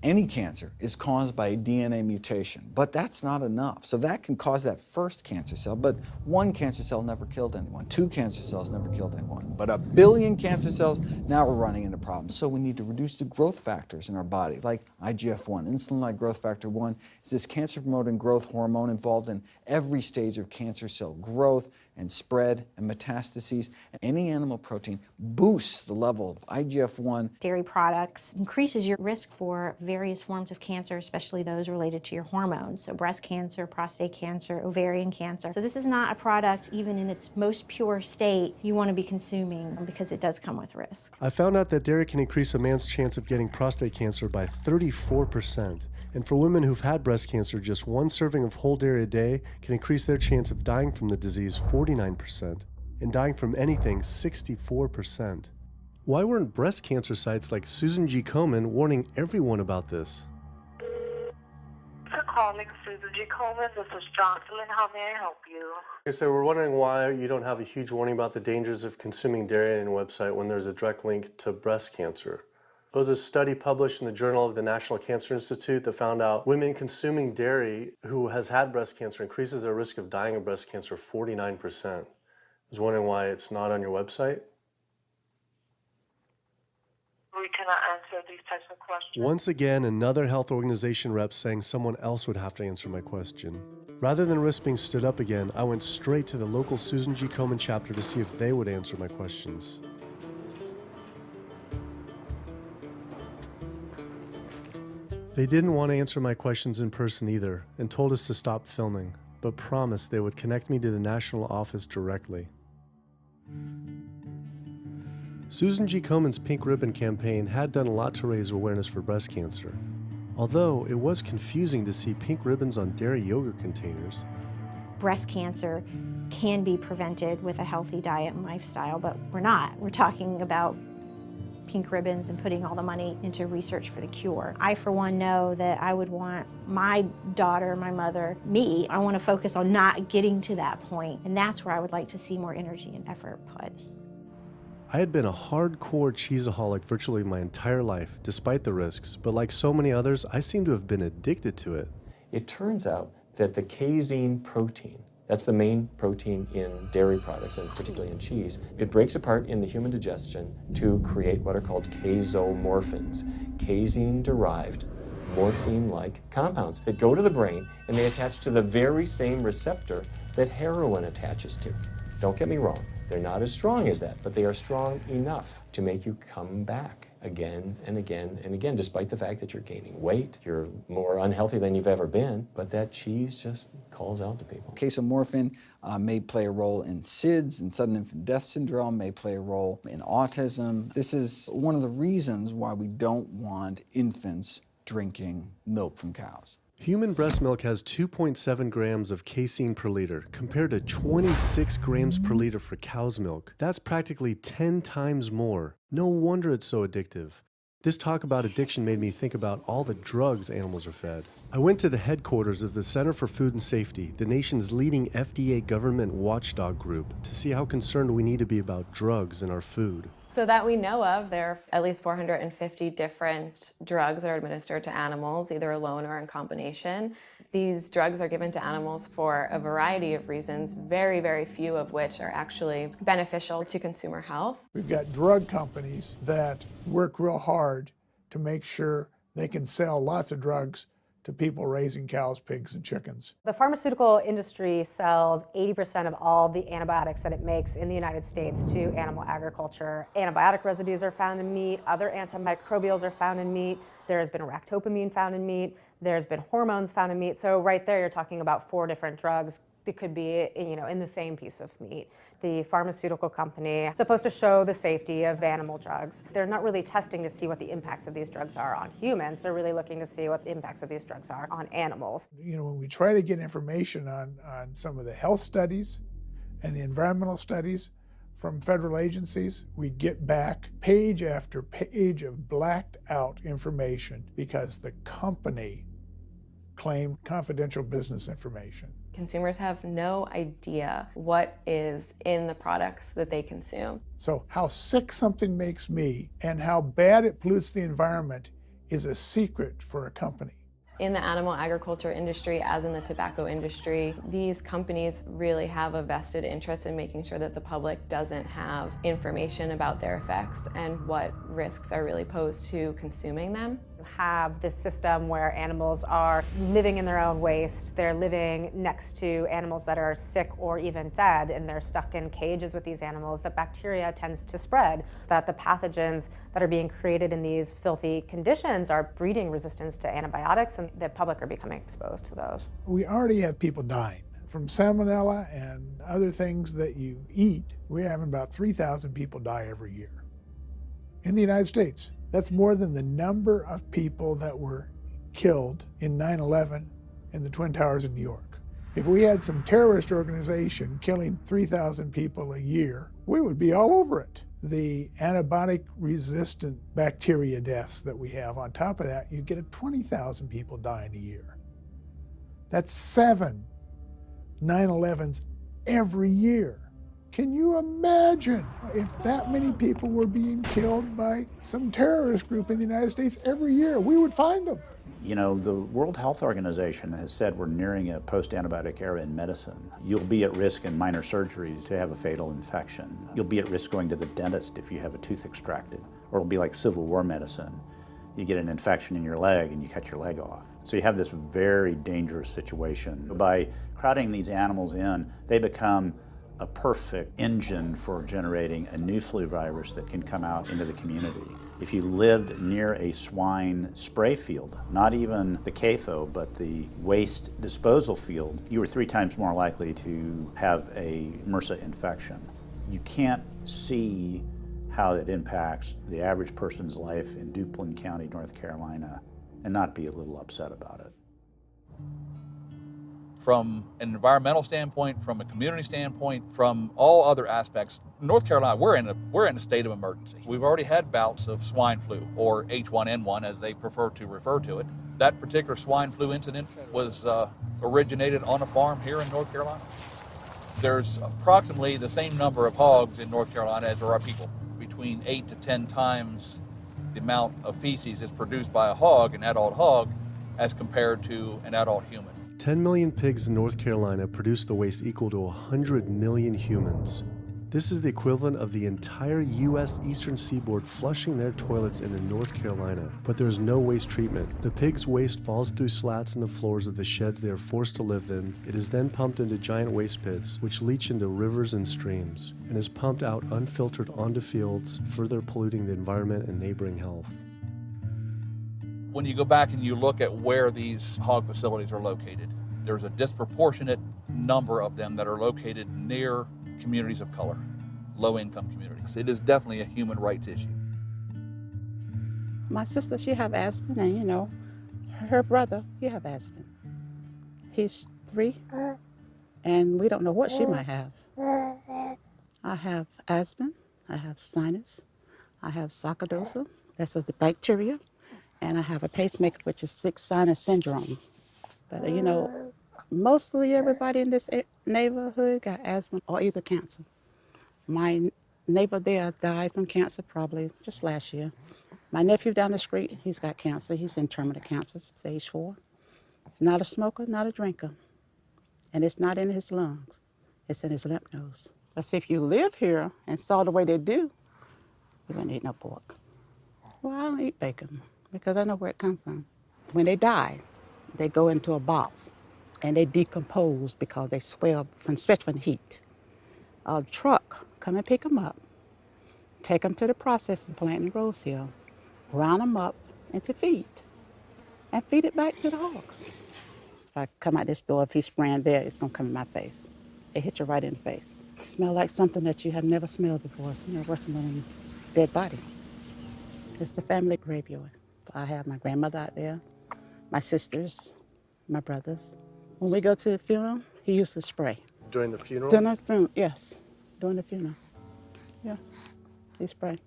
Any cancer is caused by a DNA mutation, but that's not enough. So that can cause that first cancer cell, but one cancer cell never killed anyone. 2 cancer cells never killed anyone. But 1 billion cancer cells, now we're running into problems. So we need to reduce the growth factors in our body, like IGF-1. Insulin-like growth factor 1 is this cancer-promoting growth hormone involved in every stage of cancer cell growth and spread and metastases. Any animal protein boosts the level of IGF-1. Dairy products increases your risk for various forms of cancer, especially those related to your hormones. So breast cancer, prostate cancer, ovarian cancer. So this is not a product, even in its most pure state, you want to be consuming because it does come with risk. I found out that dairy can increase a man's chance of getting prostate cancer by 34%. And for women who've had breast cancer, just 1 serving of whole dairy a day can increase their chance of dying from the disease 49%, and dying from anything 64%. Why weren't breast cancer sites like Susan G. Komen warning everyone about this? For calling Susan G. Komen, this is Jocelyn. How may I help you? Okay, so we're wondering why you don't have a huge warning about the dangers of consuming dairy on your website when there's a direct link to breast cancer. There was a study published in the Journal of the National Cancer Institute that found out women consuming dairy who has had breast cancer increases their risk of dying of breast cancer 49%. I was wondering why it's not on your website. We cannot answer these types of questions. Once again, another health organization rep saying someone else would have to answer my question. Rather than risk being stood up again, I went straight to the local Susan G. Komen chapter to see if they would answer my questions. They didn't want to answer my questions in person either, and told us to stop filming, but promised they would connect me to the national office directly. Susan G. Komen's Pink Ribbon campaign had done a lot to raise awareness for breast cancer, although it was confusing to see pink ribbons on dairy yogurt containers. Breast cancer can be prevented with a healthy diet and lifestyle, but we're not. We're talking about pink ribbons and putting all the money into research for the cure. I, for one, know that I would want my daughter, my mother, me, I want to focus on not getting to that point, and that's where I would like to see more energy and effort put. I had been a hardcore cheeseaholic virtually my entire life, despite the risks, but like so many others, I seem to have been addicted to it. It turns out that the casein protein, that's the main protein in dairy products, and particularly in cheese, it breaks apart in the human digestion to create what are called casomorphins, casein-derived morphine-like compounds that go to the brain and they attach to the very same receptor that heroin attaches to. Don't get me wrong, they're not as strong as that, but they are strong enough to make you come back again and again and again, despite the fact that you're gaining weight, you're more unhealthy than you've ever been, but that cheese just calls out to people. Casomorphin may play a role in SIDS, and sudden infant death syndrome, may play a role in autism. This is one of the reasons why we don't want infants drinking milk from cows. Human breast milk has 2.7 grams of casein per liter, compared to 26 grams per liter for cow's milk. That's practically 10 times more. No wonder it's so addictive. This talk about addiction made me think about all the drugs animals are fed. I went to the headquarters of the Center for Food and Safety, the nation's leading FDA government watchdog group, to see how concerned we need to be about drugs in our food. So that we know of, there are at least 450 different drugs that are administered to animals, either alone or in combination. These drugs are given to animals for a variety of reasons, very, very few of which are actually beneficial to consumer health. We've got drug companies that work real hard to make sure they can sell lots of drugs to people raising cows, pigs, and chickens. The pharmaceutical industry sells 80% of all the antibiotics that it makes in the United States to animal agriculture. Antibiotic residues are found in meat, other antimicrobials are found in meat, there has been ractopamine found in meat, there's been hormones found in meat. So right there you're talking about 4 different drugs that could be, in the same piece of meat. The pharmaceutical company is supposed to show the safety of animal drugs. They're not really testing to see what the impacts of these drugs are on humans. They're really looking to see what the impacts of these drugs are on animals. When we try to get information on some of the health studies and the environmental studies, from federal agencies, we get back page after page of blacked out information because the company claimed confidential business information. Consumers have no idea what is in the products that they consume. So how sick something makes me and how bad it pollutes the environment is a secret for a company. In the animal agriculture industry, as in the tobacco industry, these companies really have a vested interest in making sure that the public doesn't have information about their effects and what risks are really posed to consuming them. You have this system where animals are living in their own waste. They're living next to animals that are sick or even dead, and they're stuck in cages with these animals. That bacteria tends to spread, so that the pathogens that are being created in these filthy conditions are breeding resistance to antibiotics, and the public are becoming exposed to those. We already have people dying from salmonella and other things that you eat. We're having about 3,000 people die every year in the United States. That's more than the number of people that were killed in 9/11 in the Twin Towers in New York. If we had some terrorist organization killing 3,000 people a year, we would be all over it. The antibiotic-resistant bacteria deaths that we have, on top of that, you get 20,000 people dying a year. That's 7 9/11s every year. Can you imagine if that many people were being killed by some terrorist group in the United States every year? We would find them. You know, the World Health Organization has said we're nearing a post-antibiotic era in medicine. You'll be at risk in minor surgeries to have a fatal infection. You'll be at risk going to the dentist if you have a tooth extracted. Or it'll be like Civil War medicine. You get an infection in your leg and you cut your leg off. So you have this very dangerous situation. By crowding these animals in, they become a perfect engine for generating a new flu virus that can come out into the community. If you lived near a swine spray field, not even the CAFO, but the waste disposal field, you were 3 times more likely to have a MRSA infection. You can't see how it impacts the average person's life in Duplin County, North Carolina, and not be a little upset about it. From an environmental standpoint, from a community standpoint, from all other aspects, North Carolina, we're in a state of emergency. We've already had bouts of swine flu, or H1N1 as they prefer to refer to it. That particular swine flu incident was originated on a farm here in North Carolina. There's approximately the same number of hogs in North Carolina as there are people. Between 8 to 10 times the amount of feces is produced by a hog, an adult hog, as compared to an adult human. 10 million pigs in North Carolina produce the waste equal to 100 million humans. This is the equivalent of the entire U.S. eastern seaboard flushing their toilets into North Carolina. But there's no waste treatment. The pigs' waste falls through slats in the floors of the sheds they are forced to live in. It is then pumped into giant waste pits, which leach into rivers and streams, and is pumped out unfiltered onto fields, further polluting the environment and neighboring health. When you go back and you look at where these hog facilities are located, there's a disproportionate number of them that are located near communities of color, low-income communities. It is definitely a human rights issue. My sister, she have asthma, and you know, her brother, he have asthma. He's 3, and we don't know what she might have. I have asthma, I have sinus, I have sarcoidosis, that's the bacteria, and I have a pacemaker, which is 6 sinus syndrome. But you know, mostly everybody in this neighborhood got asthma or either cancer. My neighbor there died from cancer probably just last year. My nephew down the street, he's got cancer. He's in terminal cancer, stage 4. Not a smoker, not a drinker. And it's not in his lungs. It's in his lymph nodes. But see, if you live here and saw the way they do, you wouldn't eat no pork. Well, I don't eat bacon because I know where it comes from. When they die, they go into a box and they decompose because they swell from the heat. A truck come and pick them up, take them to the processing plant in Rose Hill, ground them up into feed, and feed it back to the hogs. If I come out this door, if he's spraying there, it's gonna come in my face. It hit you right in the face. It smells like something that you have never smelled before. It smells worse than a dead body. It's the family graveyard. I have my grandmother out there, my sisters, my brothers. When we go to the funeral, he used to spray. During the funeral? During the funeral, yes, during the funeral. Yeah, he spray.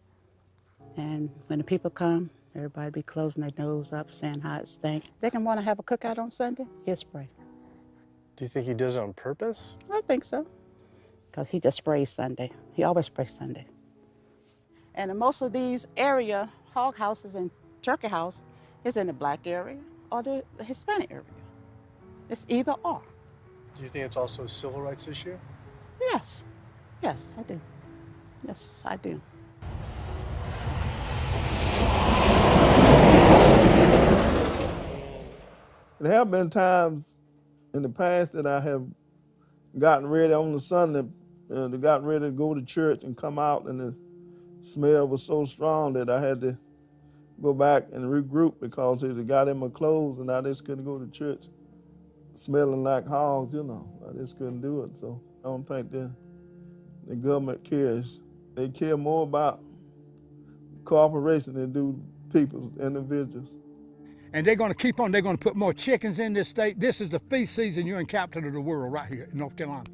And when the people come, everybody be closing their nose up, saying how it stink. They can want to have a cookout on Sunday, he'll spray. Do you think he does it on purpose? I think so, because he just sprays Sunday. He always sprays Sunday. And in most of these area, hog houses and turkey house is in the black area or the Hispanic area. It's either or. Do you think it's also a civil rights issue? Yes, yes, I do. Yes, I do. There have been times in the past that I have gotten ready on the Sunday, gotten ready to go to church and come out, and the smell was so strong that I had to go back and regroup because it got in my clothes and I just couldn't go to church smelling like hogs, you know. I just couldn't do it. So I don't think the government cares. They care more about cooperation than do people, individuals. And they're going to keep on. They're going to put more chickens in this state. This is the feast season. You're in capital of the world right here in North Carolina.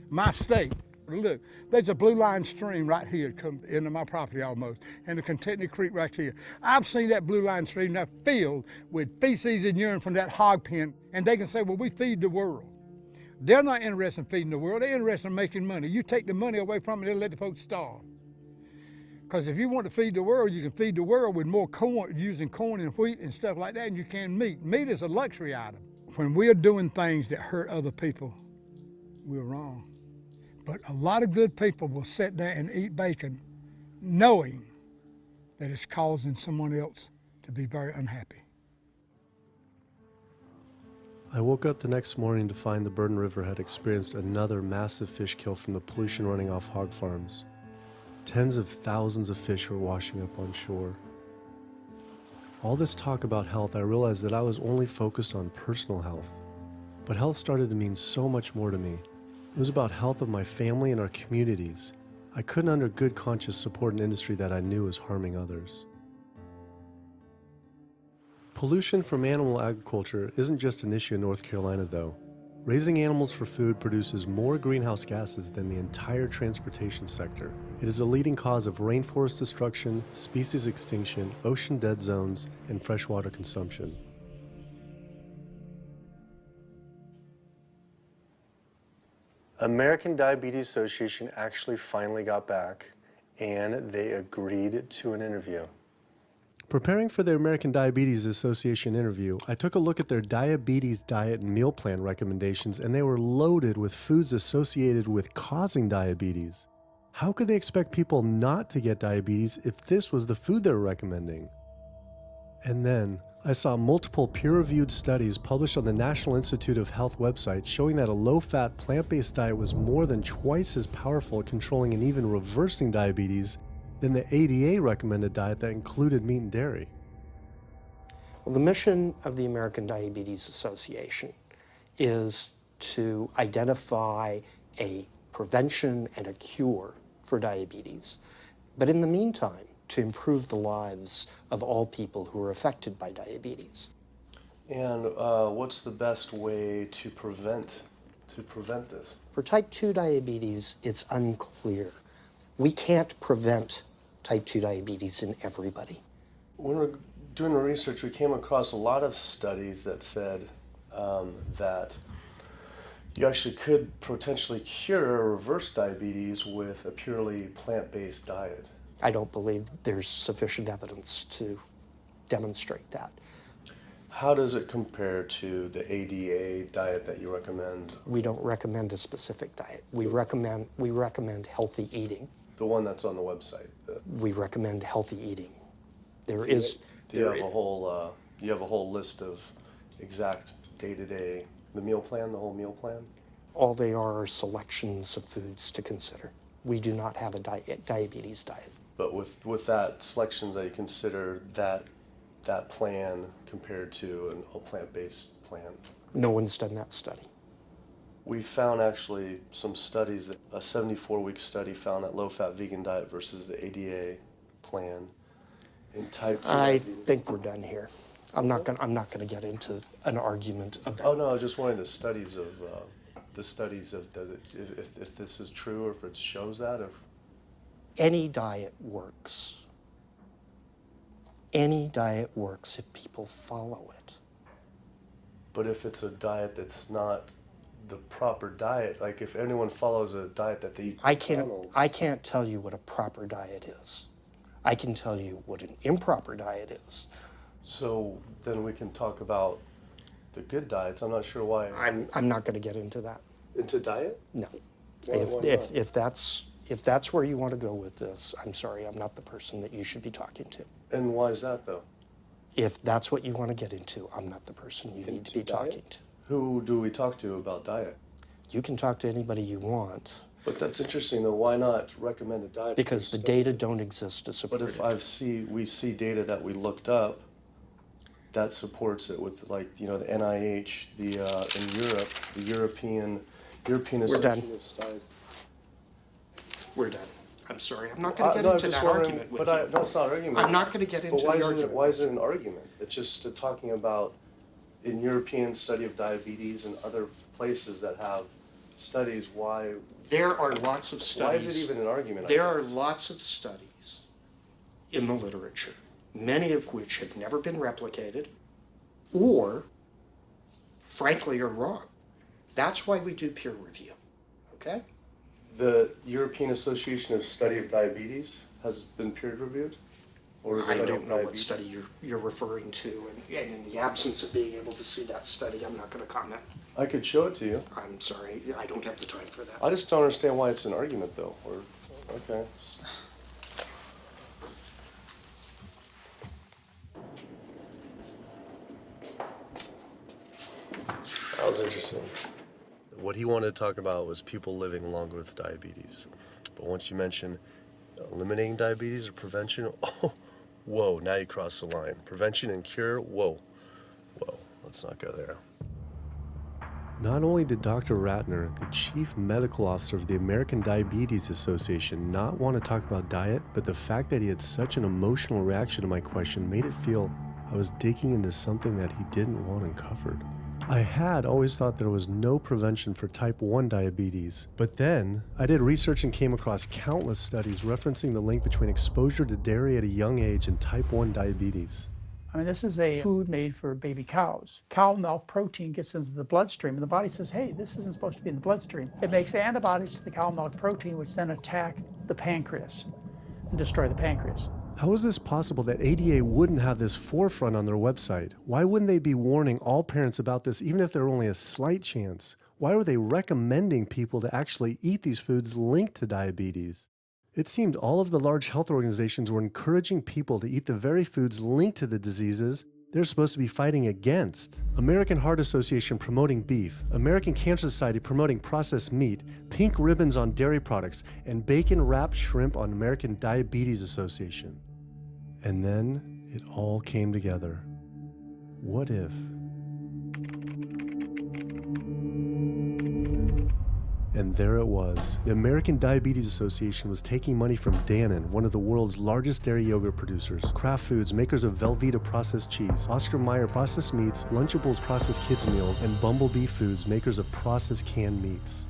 My state. Look, there's a blue line stream right here that comes into my property almost, and the Contentney Creek right here. I've seen that blue line stream now filled with feces and urine from that hog pen, and they can say, well, we feed the world. They're not interested in feeding the world. They're interested in making money. You take the money away from them, they'll let the folks starve. Because if you want to feed the world, you can feed the world with more corn, using corn and wheat and stuff like that, and you can meat. Meat is a luxury item. When we're doing things that hurt other people, we're wrong. But a lot of good people will sit there and eat bacon knowing that it's causing someone else to be very unhappy. I woke up the next morning to find the Burden River had experienced another massive fish kill from the pollution running off hog farms. Tens of thousands of fish were washing up on shore. All this talk about health, I realized that I was only focused on personal health. But health started to mean so much more to me. It was about health of my family and our communities. I couldn't under good conscience support an industry that I knew was harming others. Pollution from animal agriculture isn't just an issue in North Carolina, though. Raising animals for food produces more greenhouse gases than the entire transportation sector. It is a leading cause of rainforest destruction, species extinction, ocean dead zones, and freshwater consumption. American Diabetes Association actually finally got back, and they agreed to an interview. Preparing for their American Diabetes Association interview, I took a look at their diabetes diet and meal plan recommendations, and they were loaded with foods associated with causing diabetes. How could they expect people not to get diabetes if this was the food they were recommending? And then, I saw multiple peer-reviewed studies published on the National Institute of Health website showing that a low-fat, plant-based diet was more than twice as powerful at controlling and even reversing diabetes than the ADA recommended diet that included meat and dairy. Well, the mission of the American Diabetes Association is to identify a prevention and a cure for diabetes. But in the meantime, to improve the lives of all people who are affected by diabetes. And what's the best way to prevent this? For type 2 diabetes, it's unclear. We can't prevent type 2 diabetes in everybody. When we're doing the research, we came across a lot of studies that said that you actually could potentially cure or reverse diabetes with a purely plant-based diet. I don't believe there's sufficient evidence to demonstrate that. How does it compare to the ADA diet that you recommend? We don't recommend a specific diet. We recommend healthy eating. The one that's on the website. We recommend healthy eating. Do you have a whole list of exact day-to-day, the meal plan, the whole meal plan? All they are selections of foods to consider. We do not have a diabetes diet. But with that selections, that you consider that plan compared to a plant-based plan? No one's done that study. We found actually some studies, that a 74-week study found that low-fat vegan diet versus the ADA plan in type 2 I diabetes. think we're done here. I'm not gonna get into an argument about. Oh no, I was just wondering the studies of if this is true or if it shows that. Any diet works. Any diet works if people follow it. But if it's a diet that's not the proper diet, like if anyone follows a diet that they eat I can't tell you what a proper diet is. I can tell you what an improper diet is. So then we can talk about the good diets. I'm not sure why. I'm not going to get into that. Into diet? No. Why not? If that's where you want to go with this, I'm sorry, I'm not the person that you should be talking to. And why is that though? If that's what you want to get into, I'm not the person you need to be talking to. Who do we talk to about diet? You can talk to anybody you want. But that's interesting though. Why not recommend a diet? Because the data don't exist to support it. But if we see data that we looked up that supports it with, like, you know, the NIH, in Europe, the European Association of Studies. We're done. I'm sorry, I'm not going to get into that argument with you. No, it's not an argument. I'm not going to get into the argument. Why is it an argument? It's just talking about in European study of diabetes and other places that have studies, why... There are lots of studies. Why is it even an argument? There are lots of studies in the literature, many of which have never been replicated or, frankly, are wrong. That's why we do peer review, okay? The European Association of Study of Diabetes has been peer reviewed? Or I don't know what study you're referring to, and in the absence of being able to see that study, I'm not going to comment. I could show it to you. I'm sorry, I don't have the time for that. I just don't understand why it's an argument, though. Okay. That was interesting. What he wanted to talk about was people living longer with diabetes. But once you mention eliminating diabetes or prevention, oh, whoa, now you cross the line. Prevention and cure, whoa, let's not go there. Not only did Dr. Ratner, the chief medical officer of the American Diabetes Association, not want to talk about diet, but the fact that he had such an emotional reaction to my question made it feel I was digging into something that he didn't want uncovered. I had always thought there was no prevention for type 1 diabetes, but then I did research and came across countless studies referencing the link between exposure to dairy at a young age and type 1 diabetes. I mean, this is a food made for baby cows. Cow milk protein gets into the bloodstream, and the body says, hey, this isn't supposed to be in the bloodstream. It makes antibodies to the cow milk protein, which then attack the pancreas and destroy the pancreas. How is this possible that ADA wouldn't have this forefront on their website? Why wouldn't they be warning all parents about this, even if there were only a slight chance? Why were they recommending people to actually eat these foods linked to diabetes? It seemed all of the large health organizations were encouraging people to eat the very foods linked to the diseases they're supposed to be fighting against. American Heart Association promoting beef, American Cancer Society promoting processed meat, pink ribbons on dairy products, and bacon-wrapped shrimp on American Diabetes Association. And then it all came together. What if? And there it was. The American Diabetes Association was taking money from Dannon, one of the world's largest dairy yogurt producers, Kraft Foods, makers of Velveeta processed cheese, Oscar Mayer processed meats, Lunchables processed kids meals, and Bumblebee Foods, makers of processed canned meats.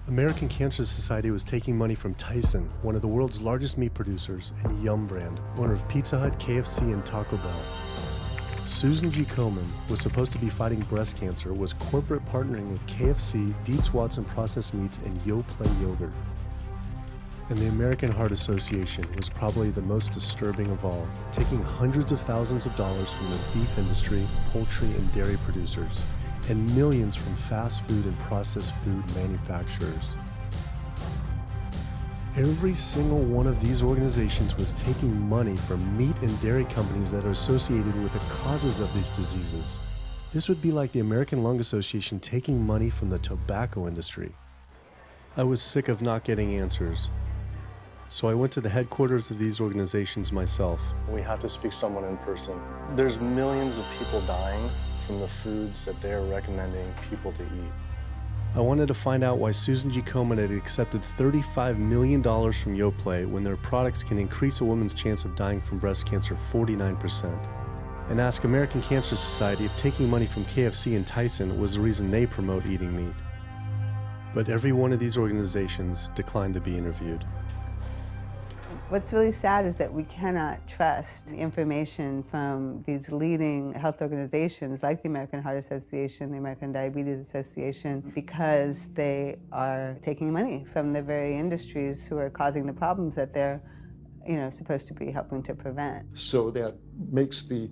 American Cancer Society was taking money from Tyson, one of the world's largest meat producers, and Yum Brand, owner of Pizza Hut, KFC, and Taco Bell. Susan G. Komen was supposed to be fighting breast cancer, was corporate partnering with KFC, Dietz Watson Processed Meats, and Yoplait Yogurt. And the American Heart Association was probably the most disturbing of all, taking hundreds of thousands of dollars from the beef industry, poultry, and dairy producers, and millions from fast food and processed food manufacturers. Every single one of these organizations was taking money from meat and dairy companies that are associated with the causes of these diseases. This would be like the American Lung Association taking money from the tobacco industry. I was sick of not getting answers, so I went to the headquarters of these organizations myself. We have to speak to someone in person. There's millions of people dying from the foods that they're recommending people to eat. I wanted to find out why Susan G. Komen had accepted $35 million from Yoplait when their products can increase a woman's chance of dying from breast cancer 49%. And ask American Cancer Society if taking money from KFC and Tyson was the reason they promote eating meat. But every one of these organizations declined to be interviewed. What's really sad is that we cannot trust information from these leading health organizations like the American Heart Association, the American Diabetes Association, because they are taking money from the very industries who are causing the problems that they're supposed to be helping to prevent. So that makes the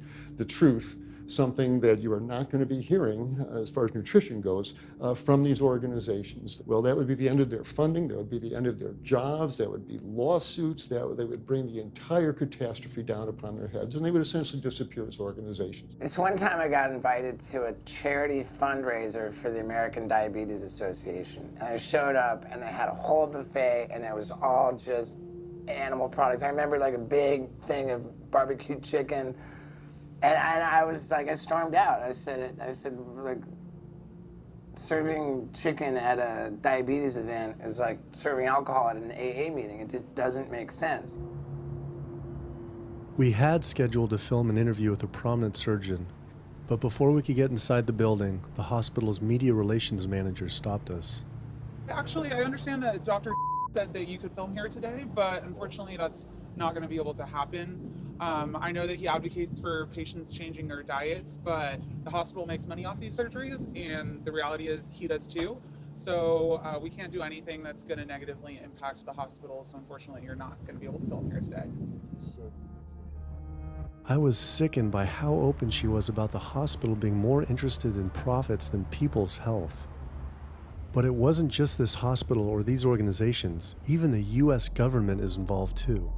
truth something that you are not going to be hearing, as far as nutrition goes, from these organizations. Well, that would be the end of their funding, that would be the end of their jobs, that would be lawsuits, they would bring the entire catastrophe down upon their heads, and they would essentially disappear as organizations. This one time I got invited to a charity fundraiser for the American Diabetes Association. And I showed up and they had a whole buffet and it was all just animal products. I remember like a big thing of barbecue chicken. And I was like, I stormed out. I said, like, serving chicken at a diabetes event is like serving alcohol at an AA meeting. It just doesn't make sense. We had scheduled to film an interview with a prominent surgeon, but before we could get inside the building, the hospital's media relations manager stopped us. Actually, I understand that Dr. said that you could film here today, but unfortunately that's not going to be able to happen. I know that he advocates for patients changing their diets, but the hospital makes money off these surgeries, and the reality is he does too. So we can't do anything that's going to negatively impact the hospital, so unfortunately you're not going to be able to film here today. I was sickened by how open she was about the hospital being more interested in profits than people's health. But it wasn't just this hospital or these organizations. Even the US government is involved too.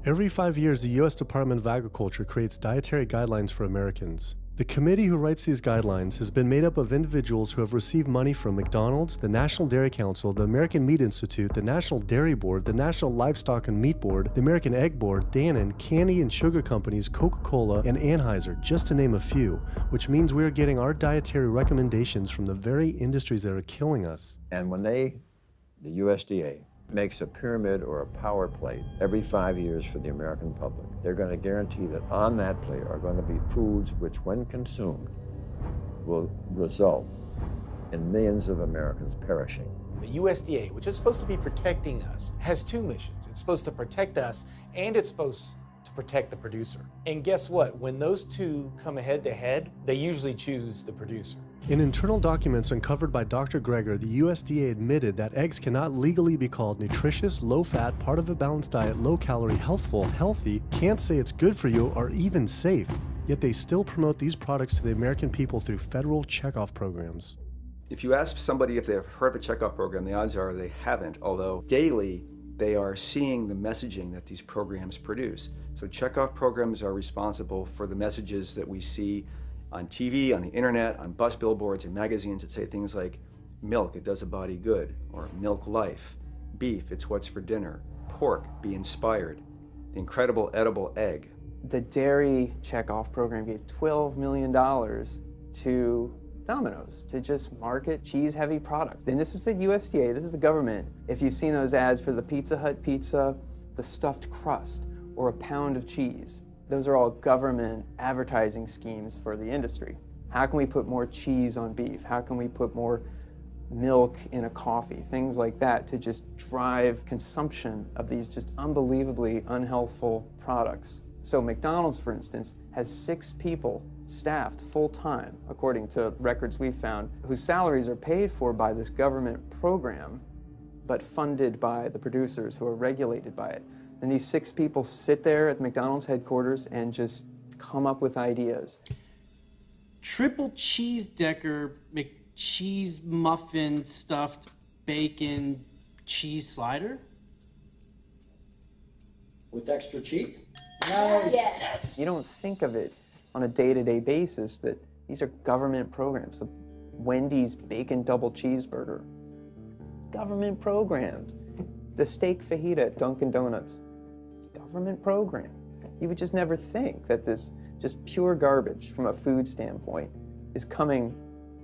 Every 5 years, the US Department of Agriculture creates dietary guidelines for Americans. The committee who writes these guidelines has been made up of individuals who have received money from McDonald's, the National Dairy Council, the American Meat Institute, the National Dairy Board, the National Livestock and Meat Board, the American Egg Board, Dannon, candy and sugar companies, Coca-Cola, and Anheuser, just to name a few, which means we are getting our dietary recommendations from the very industries that are killing us. And when the USDA, makes a pyramid or a power plate every 5 years for the American public, they're going to guarantee that on that plate are going to be foods which, when consumed, will result in millions of Americans perishing. The USDA, which is supposed to be protecting us, has two missions. It's supposed to protect us, and it's supposed to protect the producer. And guess what? When those two come head to head, they usually choose the producer. In internal documents uncovered by Dr. Greger, the USDA admitted that eggs cannot legally be called nutritious, low-fat, part of a balanced diet, low-calorie, healthful, healthy, can't say it's good for you, or even safe. Yet they still promote these products to the American people through federal checkoff programs. If you ask somebody if they've heard of a checkoff program, the odds are they haven't, although daily they are seeing the messaging that these programs produce. So checkoff programs are responsible for the messages that we see on TV, on the internet, on bus billboards and magazines that say things like, milk, it does a body good, or milk life, beef, it's what's for dinner, pork, be inspired, the incredible edible egg. The dairy checkoff program gave $12 million to Domino's to just market cheese-heavy products. And this is the USDA, this is the government. If you've seen those ads for the Pizza Hut pizza, the stuffed crust, or a pound of cheese, those are all government advertising schemes for the industry. How can we put more cheese on beef? How can we put more milk in a coffee? Things like that to just drive consumption of these just unbelievably unhealthful products. So McDonald's, for instance, has 6 people staffed full-time, according to records we've found, whose salaries are paid for by this government program, but funded by the producers who are regulated by it. And these 6 people sit there at McDonald's headquarters and just come up with ideas. Triple cheese decker McCheese muffin stuffed bacon cheese slider? With extra cheese? Nice. Yes. You don't think of it on a day-to-day basis that these are government programs. The Wendy's bacon double cheeseburger, government program. The steak fajita at Dunkin' Donuts, government program. You would just never think that this just pure garbage from a food standpoint is coming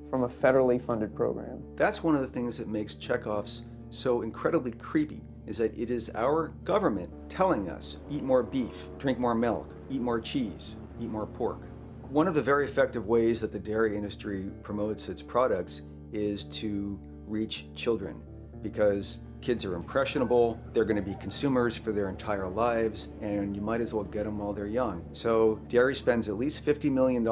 from a federally funded program. That's one of the things that makes checkoffs so incredibly creepy, is that it is our government telling us, eat more beef, drink more milk, eat more cheese, eat more pork. One of the very effective ways that the dairy industry promotes its products is to reach children because kids are impressionable, they're going to be consumers for their entire lives, and you might as well get them while they're young. So dairy spends at least $50 million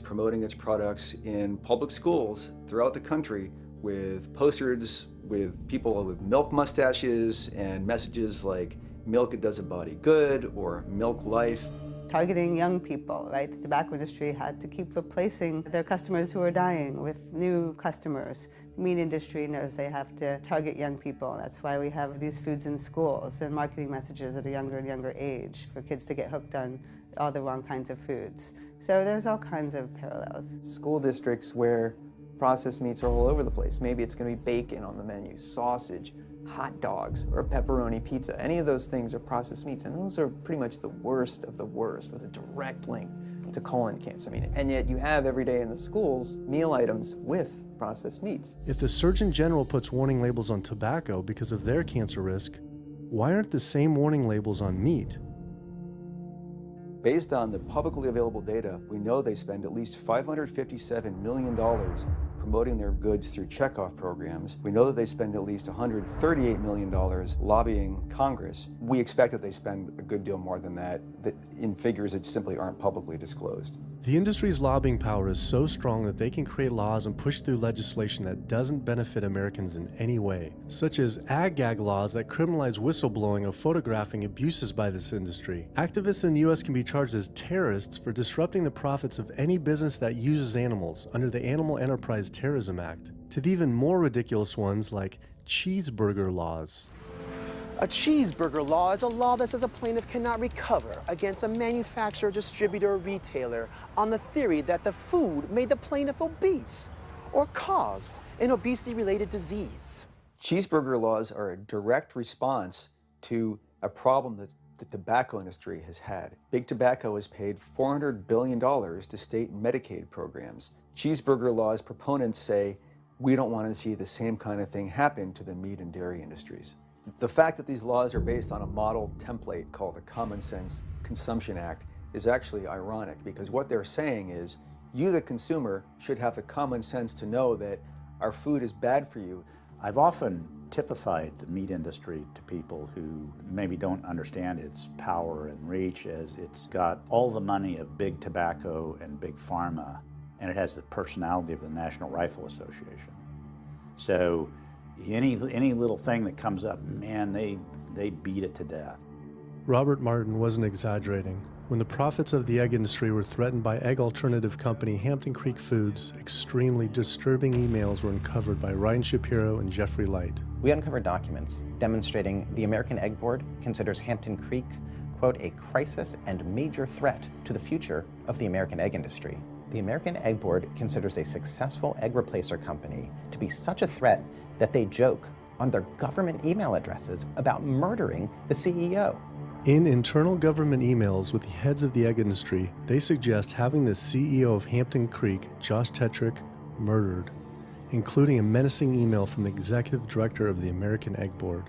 promoting its products in public schools throughout the country with posters with people with milk mustaches and messages like milk it does a body good or milk life. Targeting young people, right? The tobacco industry had to keep replacing their customers who are dying with new customers. The meat industry knows they have to target young people. That's why we have these foods in schools and marketing messages at a younger and younger age for kids to get hooked on all the wrong kinds of foods. So there's all kinds of parallels. School districts where processed meats are all over the place. Maybe it's going to be bacon on the menu, sausage, hot dogs, or a pepperoni pizza. Any of those things are processed meats, and those are pretty much the worst of the worst with a direct link to colon cancer. And yet you have every day in the schools meal items with processed meats. If the Surgeon General puts warning labels on tobacco because of their cancer risk, why aren't the same warning labels on meat? Based on the publicly available data, we know they spend at least $557 million promoting their goods through checkoff programs. We know that they spend at least $138 million lobbying Congress. We expect that they spend a good deal more than that in figures that simply aren't publicly disclosed. The industry's lobbying power is so strong that they can create laws and push through legislation that doesn't benefit Americans in any way, such as ag-gag laws that criminalize whistleblowing or photographing abuses by this industry. Activists in the U.S. can be charged as terrorists for disrupting the profits of any business that uses animals under the Animal Enterprise Terrorism Act, to the even more ridiculous ones like cheeseburger laws. A cheeseburger law is a law that says a plaintiff cannot recover against a manufacturer, distributor, or retailer on the theory that the food made the plaintiff obese or caused an obesity-related disease. Cheeseburger laws are a direct response to a problem that the tobacco industry has had. Big Tobacco has paid $400 billion to state Medicaid programs. Cheeseburger laws proponents say, we don't want to see the same kind of thing happen to the meat and dairy industries. The fact that these laws are based on a model template called the Common Sense Consumption Act is actually ironic, because what they're saying is you, the consumer, should have the common sense to know that our food is bad for you. I've often typified the meat industry to people who maybe don't understand its power and reach as it's got all the money of big tobacco and big pharma, and it has the personality of the National Rifle Association. So any little thing that comes up, man, they beat it to death. Robert Martin wasn't exaggerating. When the profits of the egg industry were threatened by egg alternative company Hampton Creek Foods, extremely disturbing emails were uncovered by Ryan Shapiro and Jeffrey Light. We uncovered documents demonstrating the American Egg Board considers Hampton Creek, quote, a crisis and major threat to the future of the American egg industry. The American Egg Board considers a successful egg replacer company to be such a threat that they joke on their government email addresses about murdering the CEO. In internal government emails with the heads of the egg industry, they suggest having the CEO of Hampton Creek, Josh Tetrick, murdered, including a menacing email from the executive director of the American Egg Board.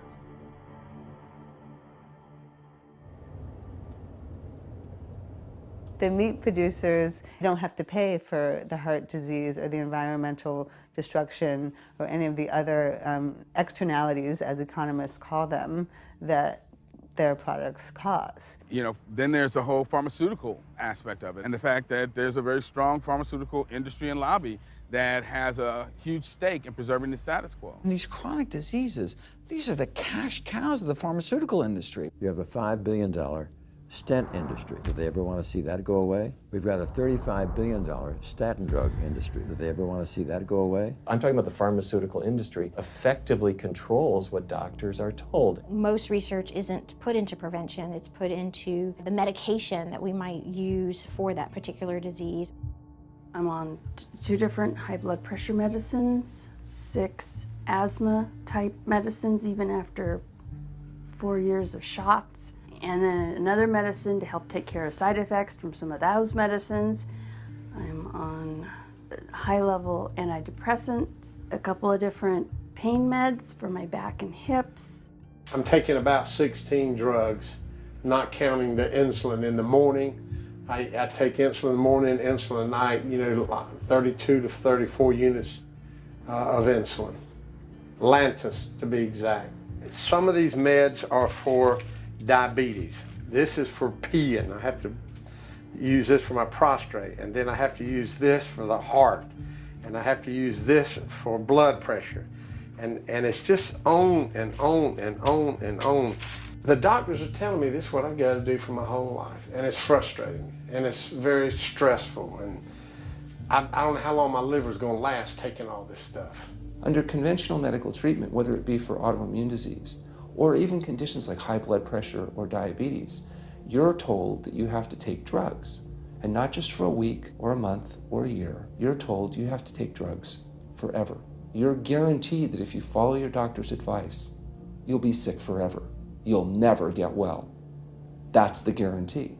The meat producers don't have to pay for the heart disease or the environmental destruction or any of the other externalities, as economists call them, that their products cause. You know, then there's the whole pharmaceutical aspect of it, and the fact that there's a very strong pharmaceutical industry and lobby that has a huge stake in preserving the status quo. And these chronic diseases, these are the cash cows of the pharmaceutical industry. You have a $5 billion stent industry. Do they ever want to see that go away? We've got a $35 billion statin drug industry. Do they ever want to see that go away? I'm talking about the pharmaceutical industry effectively controls what doctors are told. Most research isn't put into prevention, it's put into the medication that we might use for that particular disease. I'm on 2 different high blood pressure medicines, 6 asthma type medicines, even after 4 years of shots. And then another medicine to help take care of side effects from some of those medicines. I'm on high-level antidepressants, a couple of different pain meds for my back and hips. I'm taking about 16 drugs, not counting the insulin in the morning. I take insulin in the morning, insulin at night, 32 to 34 units of insulin. Lantus to be exact. Some of these meds are for diabetes. This is for peeing. I have to use this for my prostate, and then I have to use this for the heart, and I have to use this for blood pressure. And it's just on and on and on and on. The doctors are telling me this is what I've got to do for my whole life, and it's frustrating, and it's very stressful, and I don't know how long my liver's going to last taking all this stuff. Under conventional medical treatment, whether it be for autoimmune disease or even conditions like high blood pressure or diabetes, you're told that you have to take drugs, and not just for a week or a month or a year. You're told you have to take drugs forever. You're guaranteed that if you follow your doctor's advice, you'll be sick forever. You'll never get well. That's the guarantee.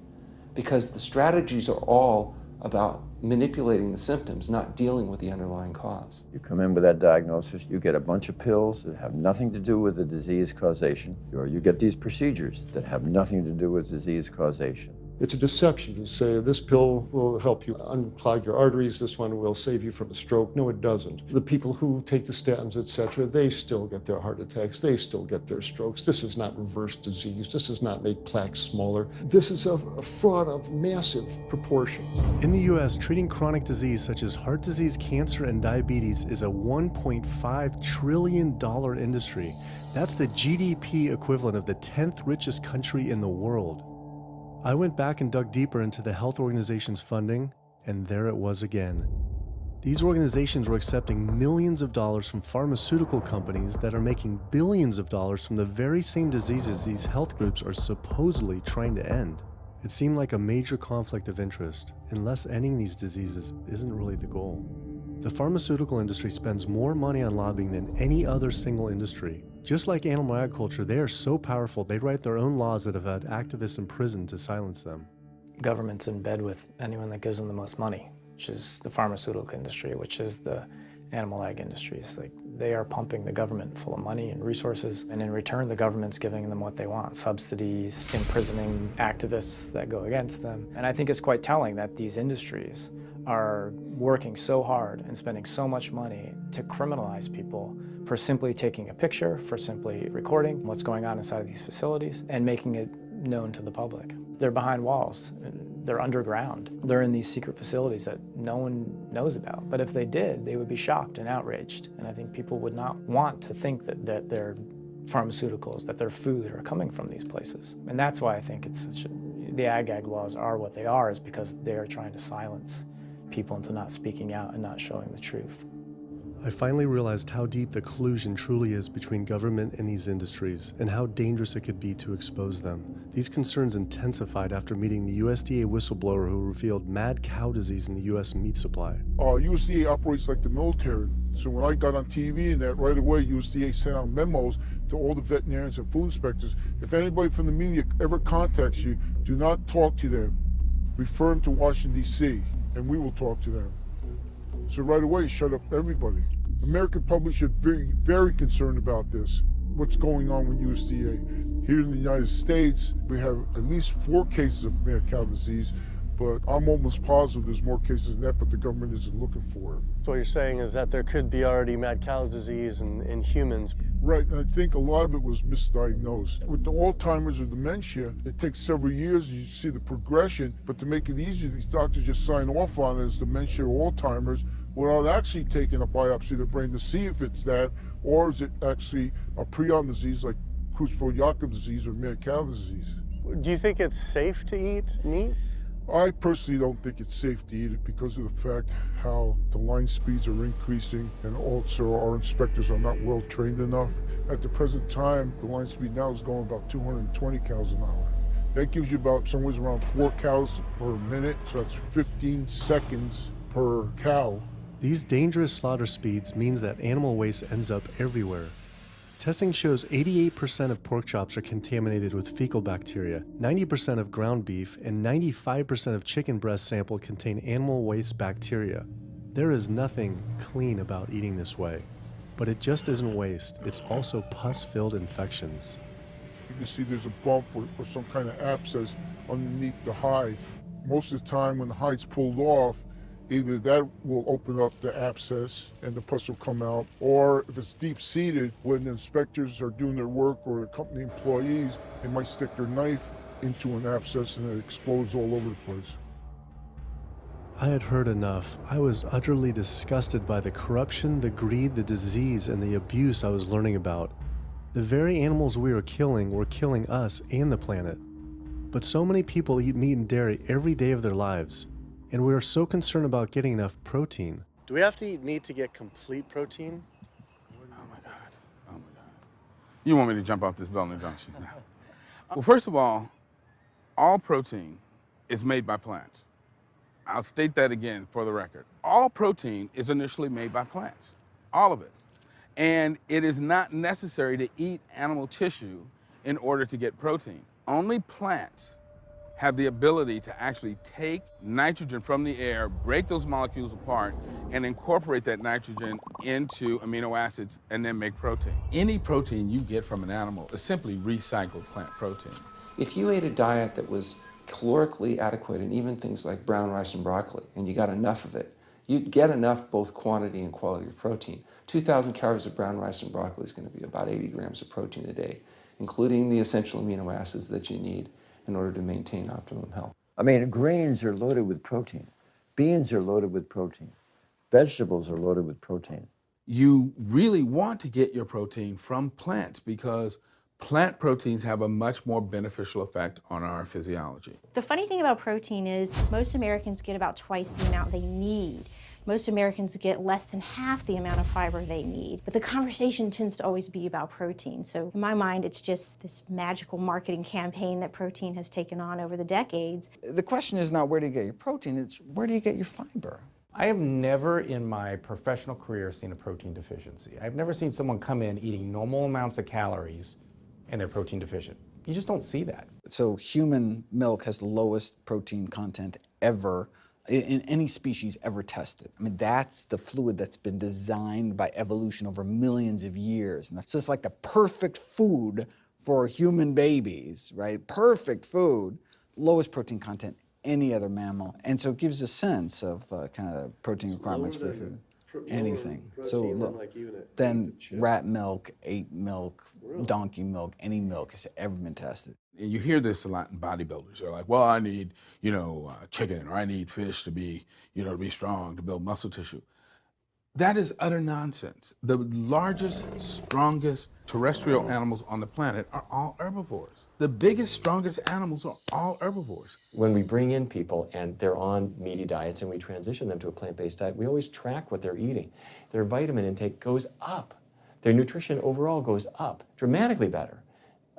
Because the strategies are all about manipulating the symptoms, not dealing with the underlying cause. You come in with that diagnosis, you get a bunch of pills that have nothing to do with the disease causation, or you get these procedures that have nothing to do with disease causation. It's a deception to say this pill will help you unclog your arteries, this one will save you from a stroke. No, it doesn't. The people who take the statins, etc., they still get their heart attacks, they still get their strokes. This is not reverse disease. This does not make plaques smaller. This is a fraud of massive proportions. In the US, treating chronic disease such as heart disease, cancer, and diabetes is a $1.5 trillion industry. That's the GDP equivalent of the 10th richest country in the world. I went back and dug deeper into the health organization's funding, and there it was again. These organizations were accepting millions of dollars from pharmaceutical companies that are making billions of dollars from the very same diseases these health groups are supposedly trying to end. It seemed like a major conflict of interest, unless ending these diseases isn't really the goal. The pharmaceutical industry spends more money on lobbying than any other single industry. Just like animal agriculture, they are so powerful they write their own laws that have had activists in prison to silence them. Government's in bed with anyone that gives them the most money, which is the pharmaceutical industry, which is the animal ag industries. Like, they are pumping the government full of money and resources, and in return the government's giving them what they want: subsidies, imprisoning activists that go against them. And I think it's quite telling that these industries are working so hard and spending so much money to criminalize people for simply taking a picture, for simply recording what's going on inside of these facilities and making it known to the public. They're behind walls, they're underground, they're in these secret facilities that no one knows about. But if they did, they would be shocked and outraged. And I think people would not want to think that their pharmaceuticals, that their food are coming from these places. And that's why I think the ag laws are what they are, is because they are trying to silence people into not speaking out and not showing the truth. I finally realized how deep the collusion truly is between government and these industries, and how dangerous it could be to expose them. These concerns intensified after meeting the USDA whistleblower who revealed mad cow disease in the US meat supply. USDA operates like the military. So when I got on TV and that, right away USDA sent out memos to all the veterinarians and food inspectors. If anybody from the media ever contacts you, do not talk to them. Refer them to Washington, D.C., and we will talk to them. So right away, shut up everybody. American public should be very concerned about this, what's going on with USDA. Here in the United States, we have at least 4 cases of mad cow disease, but I'm almost positive there's more cases than that, but the government isn't looking for it. So what you're saying is that there could be already mad cow disease in humans. Right, and I think a lot of it was misdiagnosed. With the Alzheimer's or dementia, it takes several years, you see the progression, but to make it easier, these doctors just sign off on it as dementia or Alzheimer's without actually taking a biopsy of the brain to see if it's that, or is it actually a prion disease like Creutzfeldt-Jakob disease or mad cow disease. Do you think it's safe to eat meat? I personally don't think it's safe to eat it because of the fact how the line speeds are increasing, and also our inspectors are not well trained enough. At the present time, the line speed now is going about 220 cows an hour. That gives you about somewhere around 4 cows per minute, so that's 15 seconds per cow. These dangerous slaughter speeds means that animal waste ends up everywhere. Testing shows 88% of pork chops are contaminated with fecal bacteria, 90% of ground beef, and 95% of chicken breast sample contain animal waste bacteria. There is nothing clean about eating this way. But it just isn't waste, it's also pus-filled infections. You can see there's a bump or some kind of abscess underneath the hide. Most of the time when the hide's pulled off, Either that will open up the abscess and the pus will come out, or if it's deep-seated, when the inspectors are doing their work or the company employees, they might stick their knife into an abscess and it explodes all over the place. I had heard enough. I was utterly disgusted by the corruption, the greed, the disease, and the abuse I was learning about. The very animals we were killing us and the planet. But so many people eat meat and dairy every day of their lives, and we are so concerned about getting enough protein. Do we have to eat meat to get complete protein? Oh my God. Oh my God. You want me to jump off this building, don't you? Well, first of all protein is made by plants. I'll state that again for the record. All protein is initially made by plants, all of it. And it is not necessary to eat animal tissue in order to get protein. Only plants have the ability to actually take nitrogen from the air, break those molecules apart, and incorporate that nitrogen into amino acids and then make protein. Any protein you get from an animal is simply recycled plant protein. If you ate a diet that was calorically adequate, and even things like brown rice and broccoli, and you got enough of it, you'd get enough both quantity and quality of protein. 2,000 calories of brown rice and broccoli is going to be about 80 grams of protein a day, including the essential amino acids that you need in order to maintain optimum health. I mean, grains are loaded with protein. Beans are loaded with protein. Vegetables are loaded with protein. You really want to get your protein from plants because plant proteins have a much more beneficial effect on our physiology. The funny thing about protein is most Americans get about twice the amount they need. Most Americans get less than half the amount of fiber they need. But the conversation tends to always be about protein. So in my mind, it's just this magical marketing campaign that protein has taken on over the decades. The question is not where do you get your protein, it's where do you get your fiber? I have never in my professional career seen a protein deficiency. I've never seen someone come in eating normal amounts of calories and they're protein deficient. You just don't see that. So human milk has the lowest protein content ever in any species ever tested. I mean, that's the fluid that's been designed by evolution over millions of years. And so it's like the perfect food for human babies, right? Perfect food, lowest protein content any other mammal. And so it gives a sense of kind of protein requirements for anything. So look, then rat milk, ape milk, donkey milk, any milk has ever been tested. And you hear this a lot in bodybuilders. They're like, well, I need, chicken, or I need fish to be, to be strong, to build muscle tissue. That is utter nonsense. The largest, strongest terrestrial animals on the planet are all herbivores. The biggest, strongest animals are all herbivores. When we bring in people and they're on meaty diets and we transition them to a plant-based diet, we always track what they're eating. Their vitamin intake goes up. Their nutrition overall goes up, dramatically better.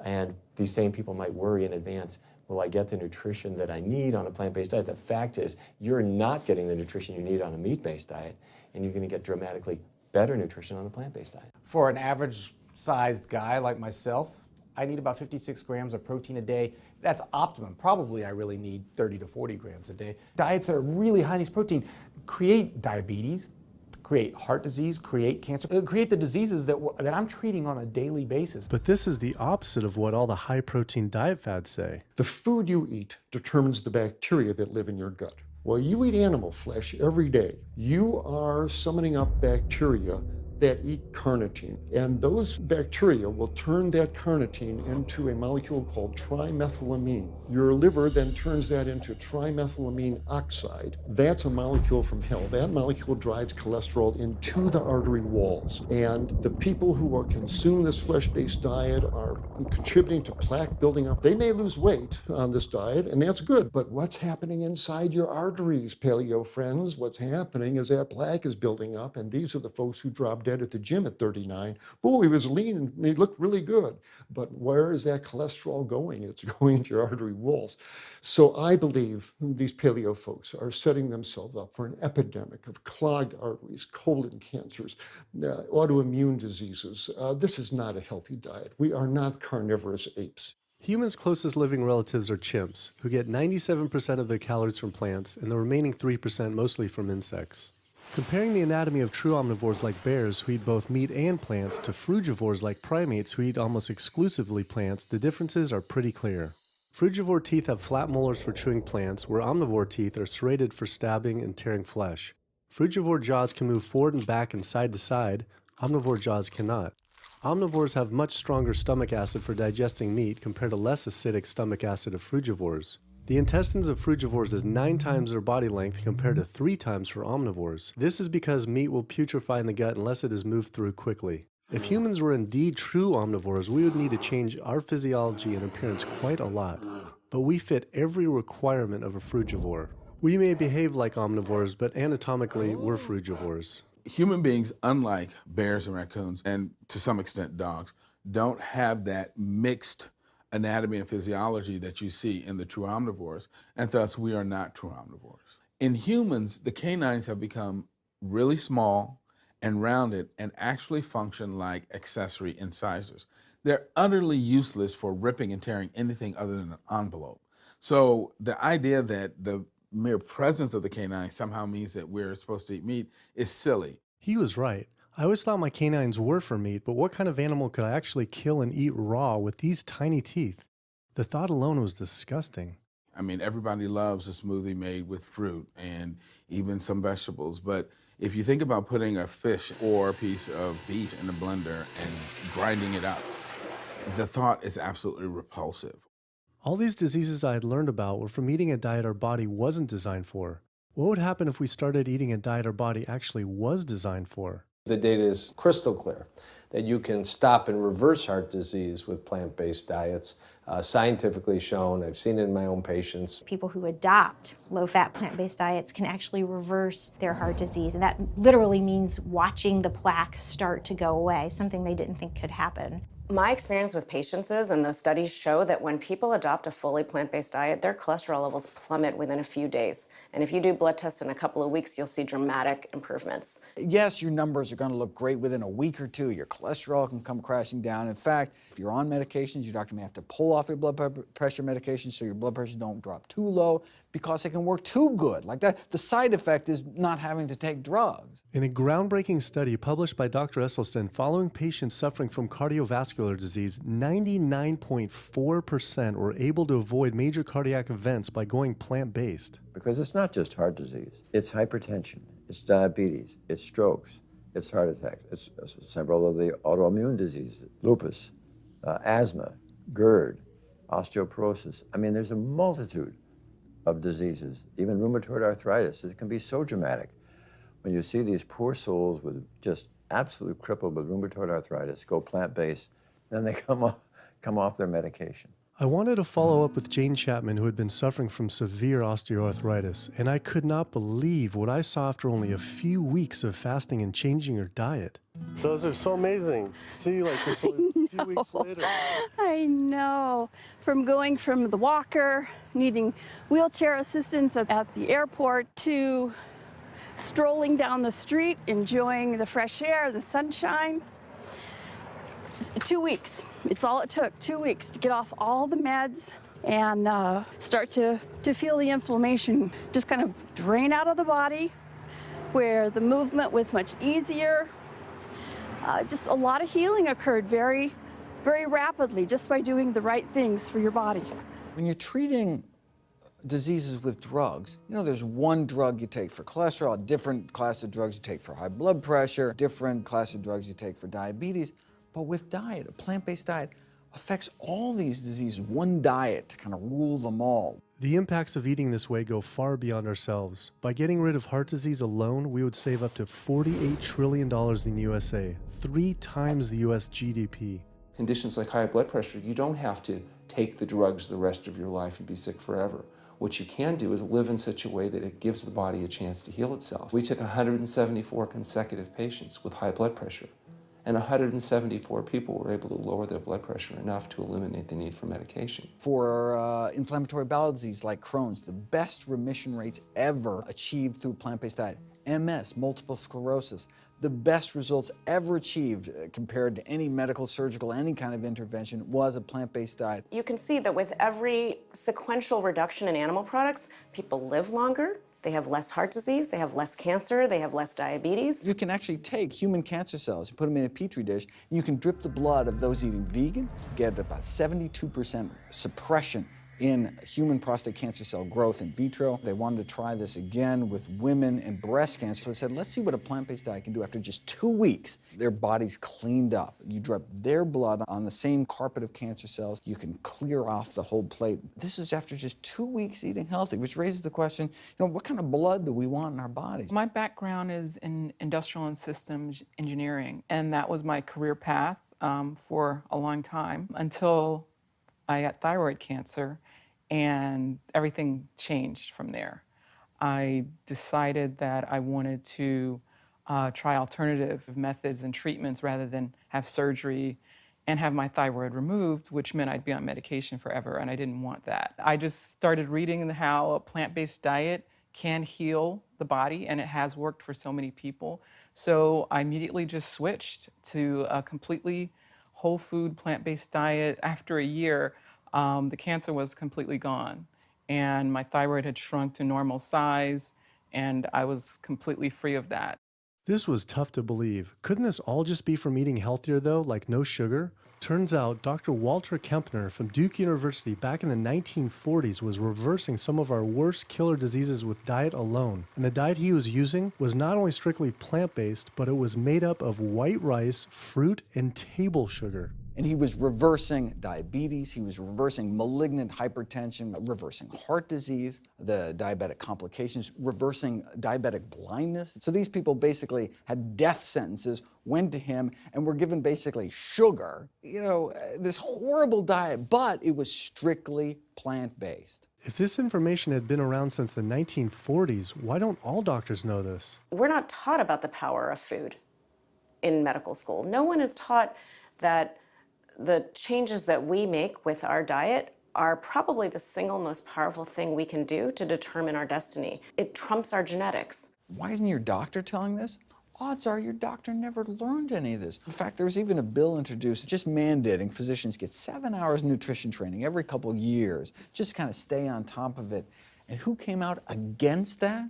And these same people might worry in advance, will I get the nutrition that I need on a plant-based diet? The fact is, you're not getting the nutrition you need on a meat-based diet, and you're going to get dramatically better nutrition on a plant-based diet. For an average-sized guy like myself, I need about 56 grams of protein a day. That's optimum. Probably I really need 30 to 40 grams a day. Diets that are really high in these protein create diabetes, create heart disease, create cancer, create the diseases that I'm treating on a daily basis. But this is the opposite of what all the high-protein diet fads say. The food you eat determines the bacteria that live in your gut. While you eat animal flesh every day, you are summoning up bacteria that eat carnitine. And those bacteria will turn that carnitine into a molecule called trimethylamine. Your liver then turns that into trimethylamine oxide. That's a molecule from hell. That molecule drives cholesterol into the artery walls. And the people who are consuming this flesh-based diet are contributing to plaque building up. They may lose weight on this diet, and that's good. But what's happening inside your arteries, paleo friends? What's happening is that plaque is building up, and these are the folks who drop dead at the gym at 39. Oh, he was lean and he looked really good. But where is that cholesterol going? It's going into your artery walls. So I believe these paleo folks are setting themselves up for an epidemic of clogged arteries, colon cancers, autoimmune diseases. This is not a healthy diet. We are not carnivorous apes. Humans' closest living relatives are chimps, who get 97% of their calories from plants and the remaining 3% mostly from insects. Comparing the anatomy of true omnivores like bears, who eat both meat and plants, to frugivores like primates, who eat almost exclusively plants, the differences are pretty clear. Frugivore teeth have flat molars for chewing plants, where omnivore teeth are serrated for stabbing and tearing flesh. Frugivore jaws can move forward and back and side to side. Omnivore jaws cannot. Omnivores have much stronger stomach acid for digesting meat compared to less acidic stomach acid of frugivores. The intestines of frugivores is 9 times their body length compared to 3 times for omnivores. This is because meat will putrefy in the gut unless it is moved through quickly. If humans were indeed true omnivores, we would need to change our physiology and appearance quite a lot. But we fit every requirement of a frugivore. We may behave like omnivores, but anatomically, we're frugivores. Human beings, unlike bears and raccoons, and to some extent dogs, don't have that mixed anatomy and physiology that you see in the true omnivores, and thus we are not true omnivores. In humans, the canines have become really small and rounded and actually function like accessory incisors. They're utterly useless for ripping and tearing anything other than an envelope. So the idea that the mere presence of the canine somehow means that we're supposed to eat meat is silly. He was right. I always thought my canines were for meat, but what kind of animal could I actually kill and eat raw with these tiny teeth? The thought alone was disgusting. I mean, everybody loves a smoothie made with fruit and even some vegetables, but if you think about putting a fish or a piece of beef in a blender and grinding it up, the thought is absolutely repulsive. All these diseases I had learned about were from eating a diet our body wasn't designed for. What would happen if we started eating a diet our body actually was designed for? The data is crystal clear that you can stop and reverse heart disease with plant-based diets. Scientifically shown, I've seen it in my own patients. People who adopt low-fat plant-based diets can actually reverse their heart disease, and that literally means watching the plaque start to go away, something they didn't think could happen. My experience with patients is, and those studies show, that when people adopt a fully plant-based diet, their cholesterol levels plummet within a few days. And if you do blood tests in a couple of weeks, you'll see dramatic improvements. Yes, your numbers are going to look great within a week or two. Your cholesterol can come crashing down. In fact, if you're on medications, your doctor may have to pull off your blood pressure medication so your blood pressure don't drop too low because it can work too good. Like that, the side effect is not having to take drugs. In a groundbreaking study published by Dr. Esselstyn following patients suffering from cardiovascular disease, 99.4% were able to avoid major cardiac events by going plant-based. Because it's not just heart disease. It's hypertension, it's diabetes, it's strokes, it's heart attacks, it's several of the autoimmune diseases, lupus, asthma, GERD, osteoporosis. I mean, there's a multitude of diseases, even rheumatoid arthritis. It can be so dramatic when you see these poor souls with just absolutely crippled with rheumatoid arthritis go plant-based, then they come off their medication. I wanted to follow up with Jane Chapman, who had been suffering from severe osteoarthritis, and I could not believe what I saw after only a few weeks of fasting and changing her diet. So it's so amazing to see like this a few weeks later. I know. From going from the walker, needing wheelchair assistance at the airport, to strolling down the street, enjoying the fresh air, the sunshine. 2 weeks. It's all it took, 2 weeks to get off all the meds and start to feel the inflammation just kind of drain out of the body, where the movement was much easier. Just a lot of healing occurred very, very rapidly just by doing the right things for your body. When you're treating diseases with drugs, you know, there's one drug you take for cholesterol, a different class of drugs you take for high blood pressure, different class of drugs you take for diabetes. But with diet, a plant-based diet affects all these diseases, one diet to kind of rule them all. The impacts of eating this way go far beyond ourselves. By getting rid of heart disease alone, we would save up to $48 trillion in the USA, 3 times the US GDP. Conditions like high blood pressure, you don't have to take the drugs the rest of your life and be sick forever. What you can do is live in such a way that it gives the body a chance to heal itself. We took 174 consecutive patients with high blood pressure, and 174 people were able to lower their blood pressure enough to eliminate the need for medication. For inflammatory bowel disease like Crohn's, the best remission rates ever achieved through a plant-based diet. MS, multiple sclerosis, the best results ever achieved compared to any medical, surgical, any kind of intervention was a plant-based diet. You can see that with every sequential reduction in animal products, people live longer, they have less heart disease, they have less cancer, they have less diabetes. You can actually take human cancer cells, you put them in a petri dish, and you can drip the blood of those eating vegan, get about 72% suppression in human prostate cancer cell growth in vitro. They wanted to try this again with women and breast cancer. So they said, let's see what a plant-based diet can do. After just 2 weeks, their bodies cleaned up. You drop their blood on the same carpet of cancer cells. You can clear off the whole plate. This is after just 2 weeks eating healthy, which raises the question, what kind of blood do we want in our bodies? My background is in industrial and systems engineering, and that was my career path for a long time until I got thyroid cancer, and everything changed from there. I decided that I wanted to try alternative methods and treatments rather than have surgery and have my thyroid removed, which meant I'd be on medication forever, and I didn't want that. I just started reading how a plant-based diet can heal the body, and it has worked for so many people. So I immediately just switched to a completely whole food plant-based diet. After a year, the cancer was completely gone, and my thyroid had shrunk to normal size, and I was completely free of that. This was tough to believe. Couldn't this all just be from eating healthier though, like no sugar? Turns out Dr. Walter Kempner from Duke University back in the 1940s was reversing some of our worst killer diseases with diet alone. And the diet he was using was not only strictly plant-based, but it was made up of white rice, fruit, and table sugar. And he was reversing diabetes, he was reversing malignant hypertension, reversing heart disease, the diabetic complications, reversing diabetic blindness. So these people basically had death sentences, went to him, and were given basically sugar, this horrible diet, but it was strictly plant-based. If this information had been around since the 1940s, why don't all doctors know this? We're not taught about the power of food in medical school. No one is taught that the changes that we make with our diet are probably the single most powerful thing we can do to determine our destiny. It trumps our genetics. Why isn't your doctor telling this? Odds are your doctor never learned any of this. In fact, there was even a bill introduced just mandating physicians get 7 hours nutrition training every couple years, just to kind of stay on top of it. And who came out against that?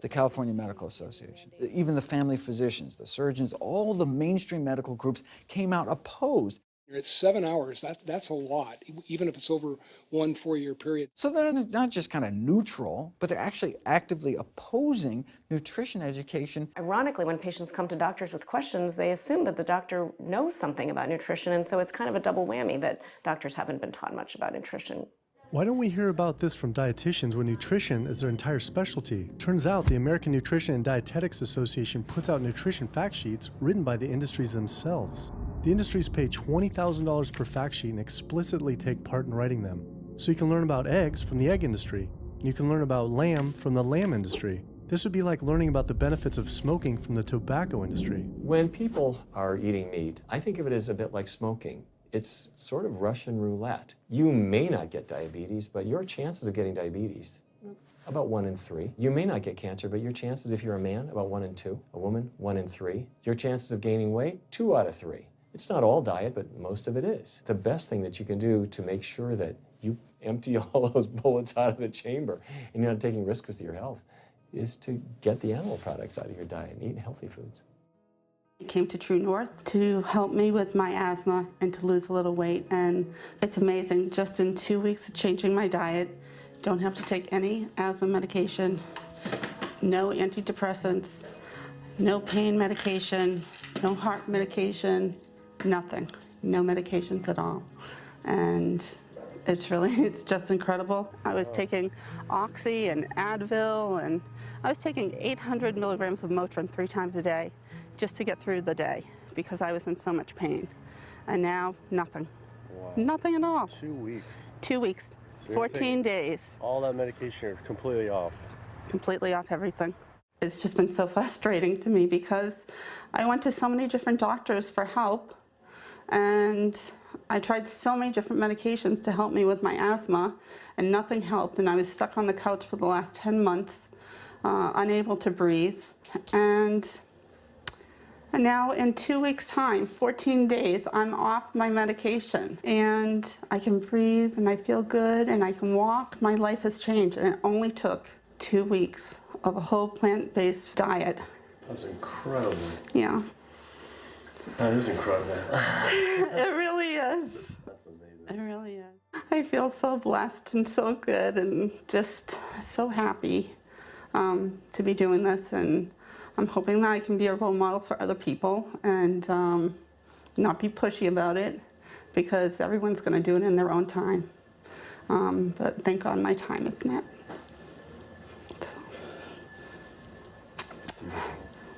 The California Medical Association. Even the family physicians, the surgeons, all the mainstream medical groups came out opposed. It's 7 hours, that's a lot, even if it's over 1 4-year period. So they're not just kind of neutral, but they're actually actively opposing nutrition education. Ironically, when patients come to doctors with questions, they assume that the doctor knows something about nutrition, and so it's kind of a double whammy that doctors haven't been taught much about nutrition. Why don't we hear about this from dietitians when nutrition is their entire specialty? Turns out the American Nutrition and Dietetics Association puts out nutrition fact sheets written by the industries themselves. The industries pay $20,000 per fact sheet and explicitly take part in writing them. So you can learn about eggs from the egg industry, and you can learn about lamb from the lamb industry. This would be like learning about the benefits of smoking from the tobacco industry. When people are eating meat, I think of it as a bit like smoking. It's sort of Russian roulette. You may not get diabetes, but your chances of getting diabetes, about 1 in 3. You may not get cancer, but your chances, if you're a man, about 1 in 2. A woman, 1 in 3. Your chances of gaining weight, 2 out of 3. It's not all diet, but most of it is. The best thing that you can do to make sure that you empty all those bullets out of the chamber and you're not taking risks with your health is to get the animal products out of your diet and eat healthy foods. I came to True North to help me with my asthma and to lose a little weight, and it's amazing. Just in 2 weeks of changing my diet, don't have to take any asthma medication, no antidepressants, no pain medication, no heart medication, nothing, no medications at all. And it's just incredible. I was taking Oxy and Advil, and I was taking 800 milligrams of Motrin 3 times a day just to get through the day because I was in so much pain. And now, nothing. Wow. Nothing at all. 2 weeks. 2 weeks, So 14 days. All that medication, you're completely off. Completely off everything. It's just been so frustrating to me because I went to so many different doctors for help, and I tried so many different medications to help me with my asthma, and nothing helped, and I was stuck on the couch for the last 10 months, unable to breathe. And now in 2 weeks' time, 14 days, I'm off my medication, and I can breathe, and I feel good, and I can walk. My life has changed, and it only took 2 weeks of a whole plant-based diet. That's incredible. Yeah. That is incredible. It really is. That's amazing. It really is. I I feel so blessed and so good and just so happy to be doing this, and I'm hoping that I can be a role model for other people and not be pushy about it, because everyone's going to do it in their own time. But thank God my time is now. So.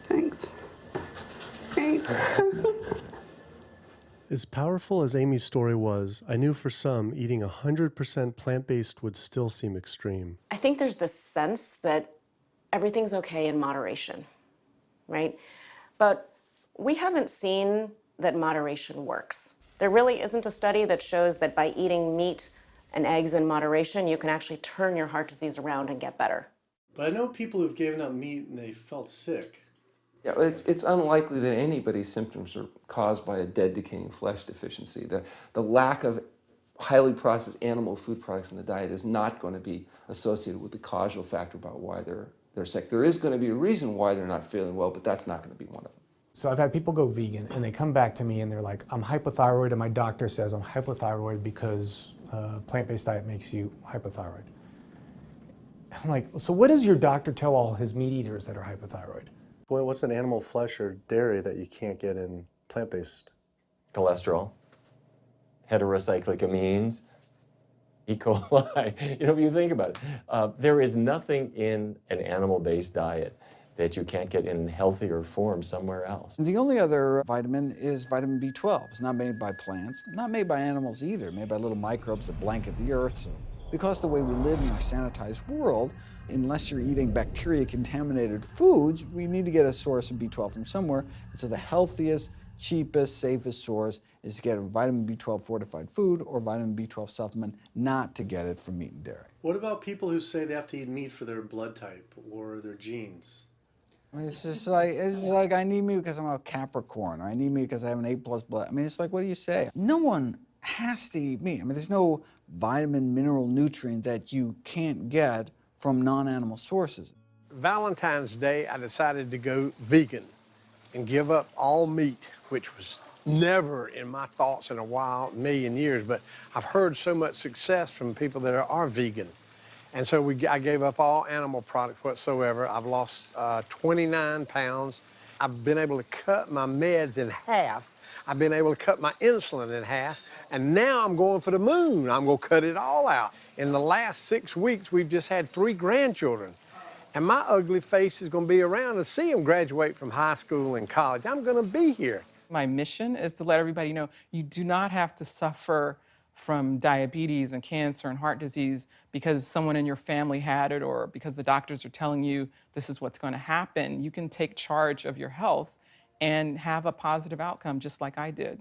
Thanks. Thanks. As powerful as Amy's story was, I knew for some, eating 100% plant-based would still seem extreme. I think there's this sense that everything's okay in moderation, right? But we haven't seen that moderation works. There really isn't a study that shows that by eating meat and eggs in moderation, you can actually turn your heart disease around and get better. But I know people who've given up meat and they felt sick. Yeah, it's unlikely that anybody's symptoms are caused by a dead, decaying flesh deficiency. The lack of highly processed animal food products in the diet is not going to be associated with the causal factor about why they're sick. There is going to be a reason why they're not feeling well, but that's not going to be one of them. So I've had people go vegan and they come back to me and they're like, I'm hypothyroid and my doctor says I'm hypothyroid because plant-based diet makes you hypothyroid. I'm like, so what does your doctor tell all his meat eaters that are hypothyroid? Boy, what's an animal flesh or dairy that you can't get in plant-based? Cholesterol, heterocyclic amines, E. coli. You know, if you think about it, there is nothing in an animal-based diet that you can't get in healthier form somewhere else. The only other vitamin is vitamin B12. It's not made by plants, not made by animals either, made by little microbes that blanket the earth. So because the way we live in our sanitized world, unless you're eating bacteria-contaminated foods, we need to get a source of B12 from somewhere. And so the healthiest, cheapest, safest source is to get a vitamin B12 fortified food or vitamin B12 supplement, not to get it from meat and dairy. What about people who say they have to eat meat for their blood type or their genes? I mean, it's like I need meat because I'm a Capricorn, or I need meat because I have an A+ blood. I mean, it's like, what do you say? No one has to eat meat. I mean, there's no vitamin, mineral, nutrient that you can't get from non-animal sources. Valentine's Day, I decided to go vegan and give up all meat, which was never in my thoughts in a while, million years, but I've heard so much success from people that are vegan. And so I gave up all animal products whatsoever. I've lost 29 pounds. I've been able to cut my meds in half. I've been able to cut my insulin in half. And now I'm going for the moon. I'm going to cut it all out. In the last 6 weeks, we've just had 3 grandchildren. And my ugly face is going to be around to see them graduate from high school and college. I'm going to be here. My mission is to let everybody know you do not have to suffer from diabetes and cancer and heart disease because someone in your family had it or because the doctors are telling you this is what's going to happen. You can take charge of your health and have a positive outcome just like I did.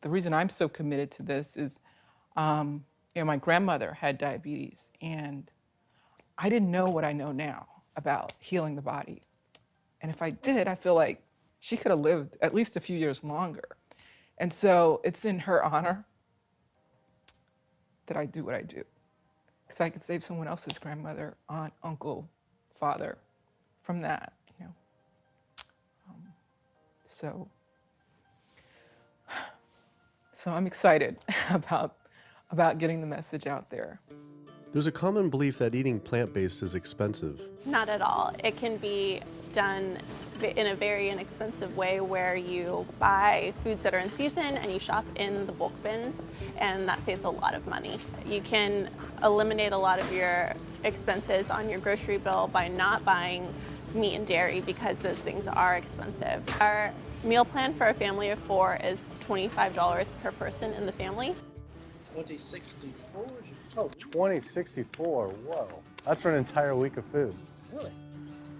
The reason I'm so committed to this is, my grandmother had diabetes and I didn't know what I know now about healing the body. And if I did, I feel like she could have lived at least a few years longer. And so it's in her honor that I do what I do. Because I could save someone else's grandmother, aunt, uncle, father from that, So I'm excited about getting the message out there. There's a common belief that eating plant-based is expensive. Not at all. It can be done in a very inexpensive way where you buy foods that are in season and you shop in the bulk bins, and that saves a lot of money. You can eliminate a lot of your expenses on your grocery bill by not buying meat and dairy because those things are expensive. Our meal plan for a family of 4 is $25 per person in the family. 2064 is your total. 2064, whoa. That's for an entire week of food. Really?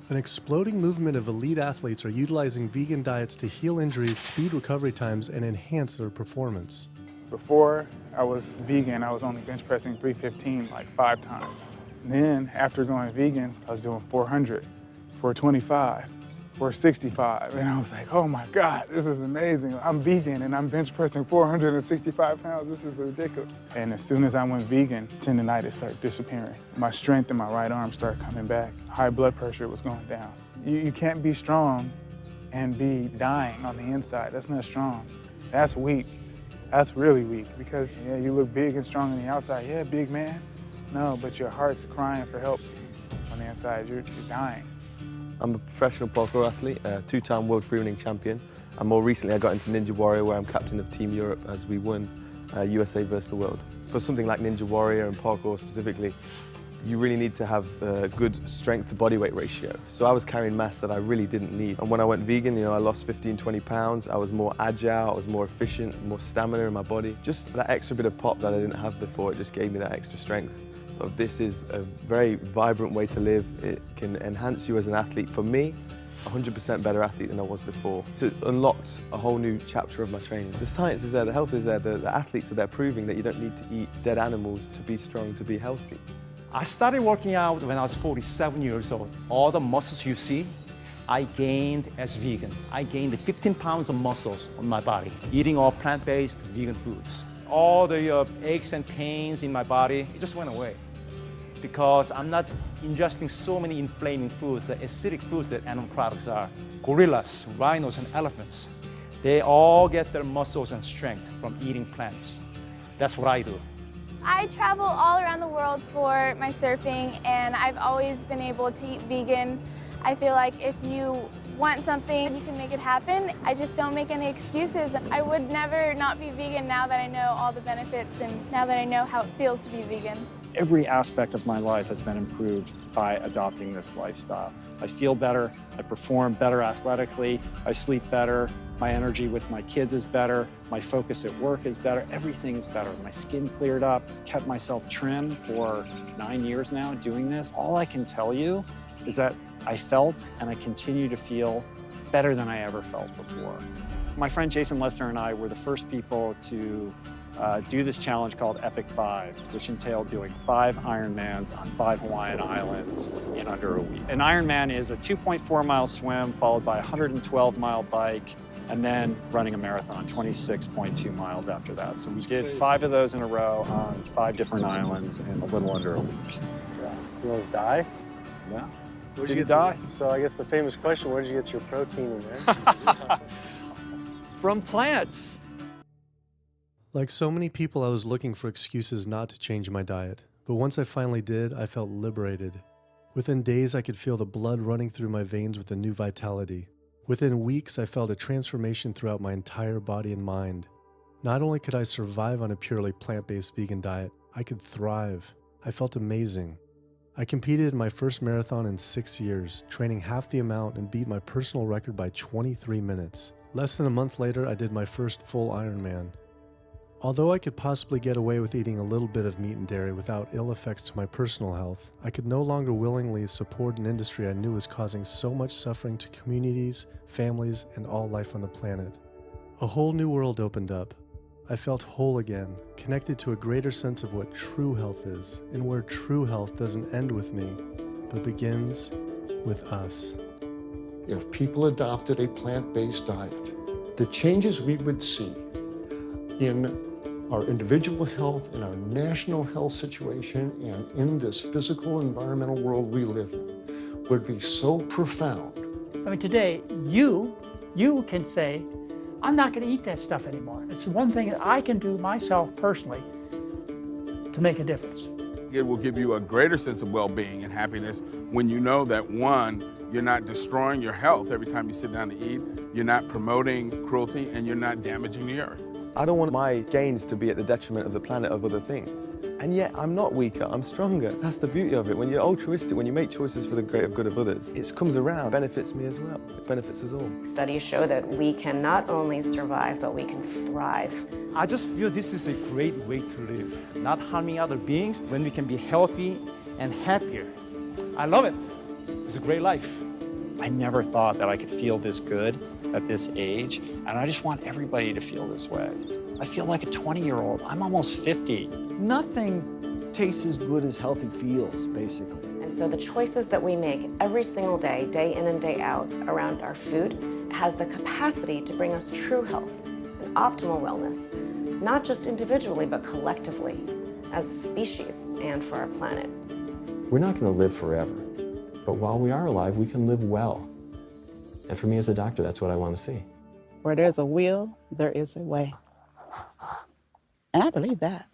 An exploding movement of elite athletes are utilizing vegan diets to heal injuries, speed recovery times, and enhance their performance. Before I was vegan, I was only bench pressing 315 like 5 times. Then after going vegan, I was doing 400, 425, 465, and I was like, oh my God, this is amazing. I'm vegan and I'm bench pressing 465 pounds. This is ridiculous. And as soon as I went vegan, tendinitis started disappearing. My strength in my right arm started coming back. High blood pressure was going down. You can't be strong and be dying on the inside. That's not strong. That's weak. That's really weak because yeah, you look big and strong on the outside. Yeah, big man. No, but your heart's crying for help on the inside. You're dying. I'm a professional parkour athlete, a two-time world freerunning champion, and more recently I got into Ninja Warrior where I'm captain of Team Europe as we won USA vs the world. For something like Ninja Warrior and parkour specifically, you really need to have a good strength to body weight ratio. So I was carrying mass that I really didn't need. And when I went vegan, I lost 15, 20 pounds. I was more agile, I was more efficient, more stamina in my body. Just that extra bit of pop that I didn't have before, it just gave me that extra strength. So this is a very vibrant way to live. It can enhance you as an athlete. For me, 100% better athlete than I was before. It unlocked a whole new chapter of my training. The science is there, the health is there, the athletes are there proving that you don't need to eat dead animals to be strong, to be healthy. I started working out when I was 47 years old. All the muscles you see, I gained as vegan. I gained 15 pounds of muscles on my body, eating all plant-based vegan foods. All the aches and pains in my body, it just went away. Because I'm not ingesting so many inflaming foods, the acidic foods that animal products are. Gorillas, rhinos, and elephants, they all get their muscles and strength from eating plants. That's what I do. I travel all around the world for my surfing, and I've always been able to eat vegan. I feel like if you want something, you can make it happen. I just don't make any excuses. I would never not be vegan now that I know all the benefits and now that I know how it feels to be vegan. Every aspect of my life has been improved by adopting this lifestyle. I feel better, I perform better athletically, I sleep better, my energy with my kids is better, my focus at work is better, everything is better. My skin cleared up, kept myself trim for 9 years now doing this. All I can tell you is that I felt and I continue to feel better than I ever felt before. My friend Jason Lester and I were the first people to do this challenge called Epic 5, which entailed doing 5 Ironmans on 5 Hawaiian islands in under a week. An Ironman is a 2.4-mile swim followed by a 112-mile bike and then running a marathon, 26.2 miles after that. So we did 5 of those in a row on 5 different islands in a little under a week. Yeah. You almost die? Yeah. Where'd Did you you die? So I guess the famous question, where did you get your protein in there? From plants. Like so many people, I was looking for excuses not to change my diet. But once I finally did, I felt liberated. Within days, I could feel the blood running through my veins with a new vitality. Within weeks, I felt a transformation throughout my entire body and mind. Not only could I survive on a purely plant-based vegan diet, I could thrive. I felt amazing. I competed in my first marathon in 6 years, training half the amount and beat my personal record by 23 minutes. Less than a month later, I did my first full Ironman. Although I could possibly get away with eating a little bit of meat and dairy without ill effects to my personal health, I could no longer willingly support an industry I knew was causing so much suffering to communities, families, and all life on the planet. A whole new world opened up. I felt whole again, connected to a greater sense of what true health is, and where true health doesn't end with me, but begins with us. If people adopted a plant-based diet, the changes we would see in our individual health, in our national health situation, and in this physical environmental world we live in would be so profound. I mean, today, you can say, I'm not going to eat that stuff anymore. It's one thing that I can do myself personally to make a difference. It will give you a greater sense of well-being and happiness when you know that, one, you're not destroying your health every time you sit down to eat, you're not promoting cruelty, and you're not damaging the earth. I don't want my gains to be at the detriment of the planet of other things. And yet, I'm not weaker, I'm stronger. That's the beauty of it. When you're altruistic, when you make choices for the greater good of others, it comes around, benefits me as well. It benefits us all. Studies show that we can not only survive, but we can thrive. I just feel this is a great way to live, not harming other beings when we can be healthy and happier. I love it. It's a great life. I never thought that I could feel this good at this age, and I just want everybody to feel this way. I feel like a 20-year-old. I'm almost 50. Nothing tastes as good as healthy feels, basically. And so the choices that we make every single day, day in and day out, around our food, has the capacity to bring us true health and optimal wellness, not just individually, but collectively, as a species and for our planet. We're not going to live forever, but while we are alive, we can live well. And for me as a doctor, that's what I want to see. Where there's a will, there is a way. And I believe that.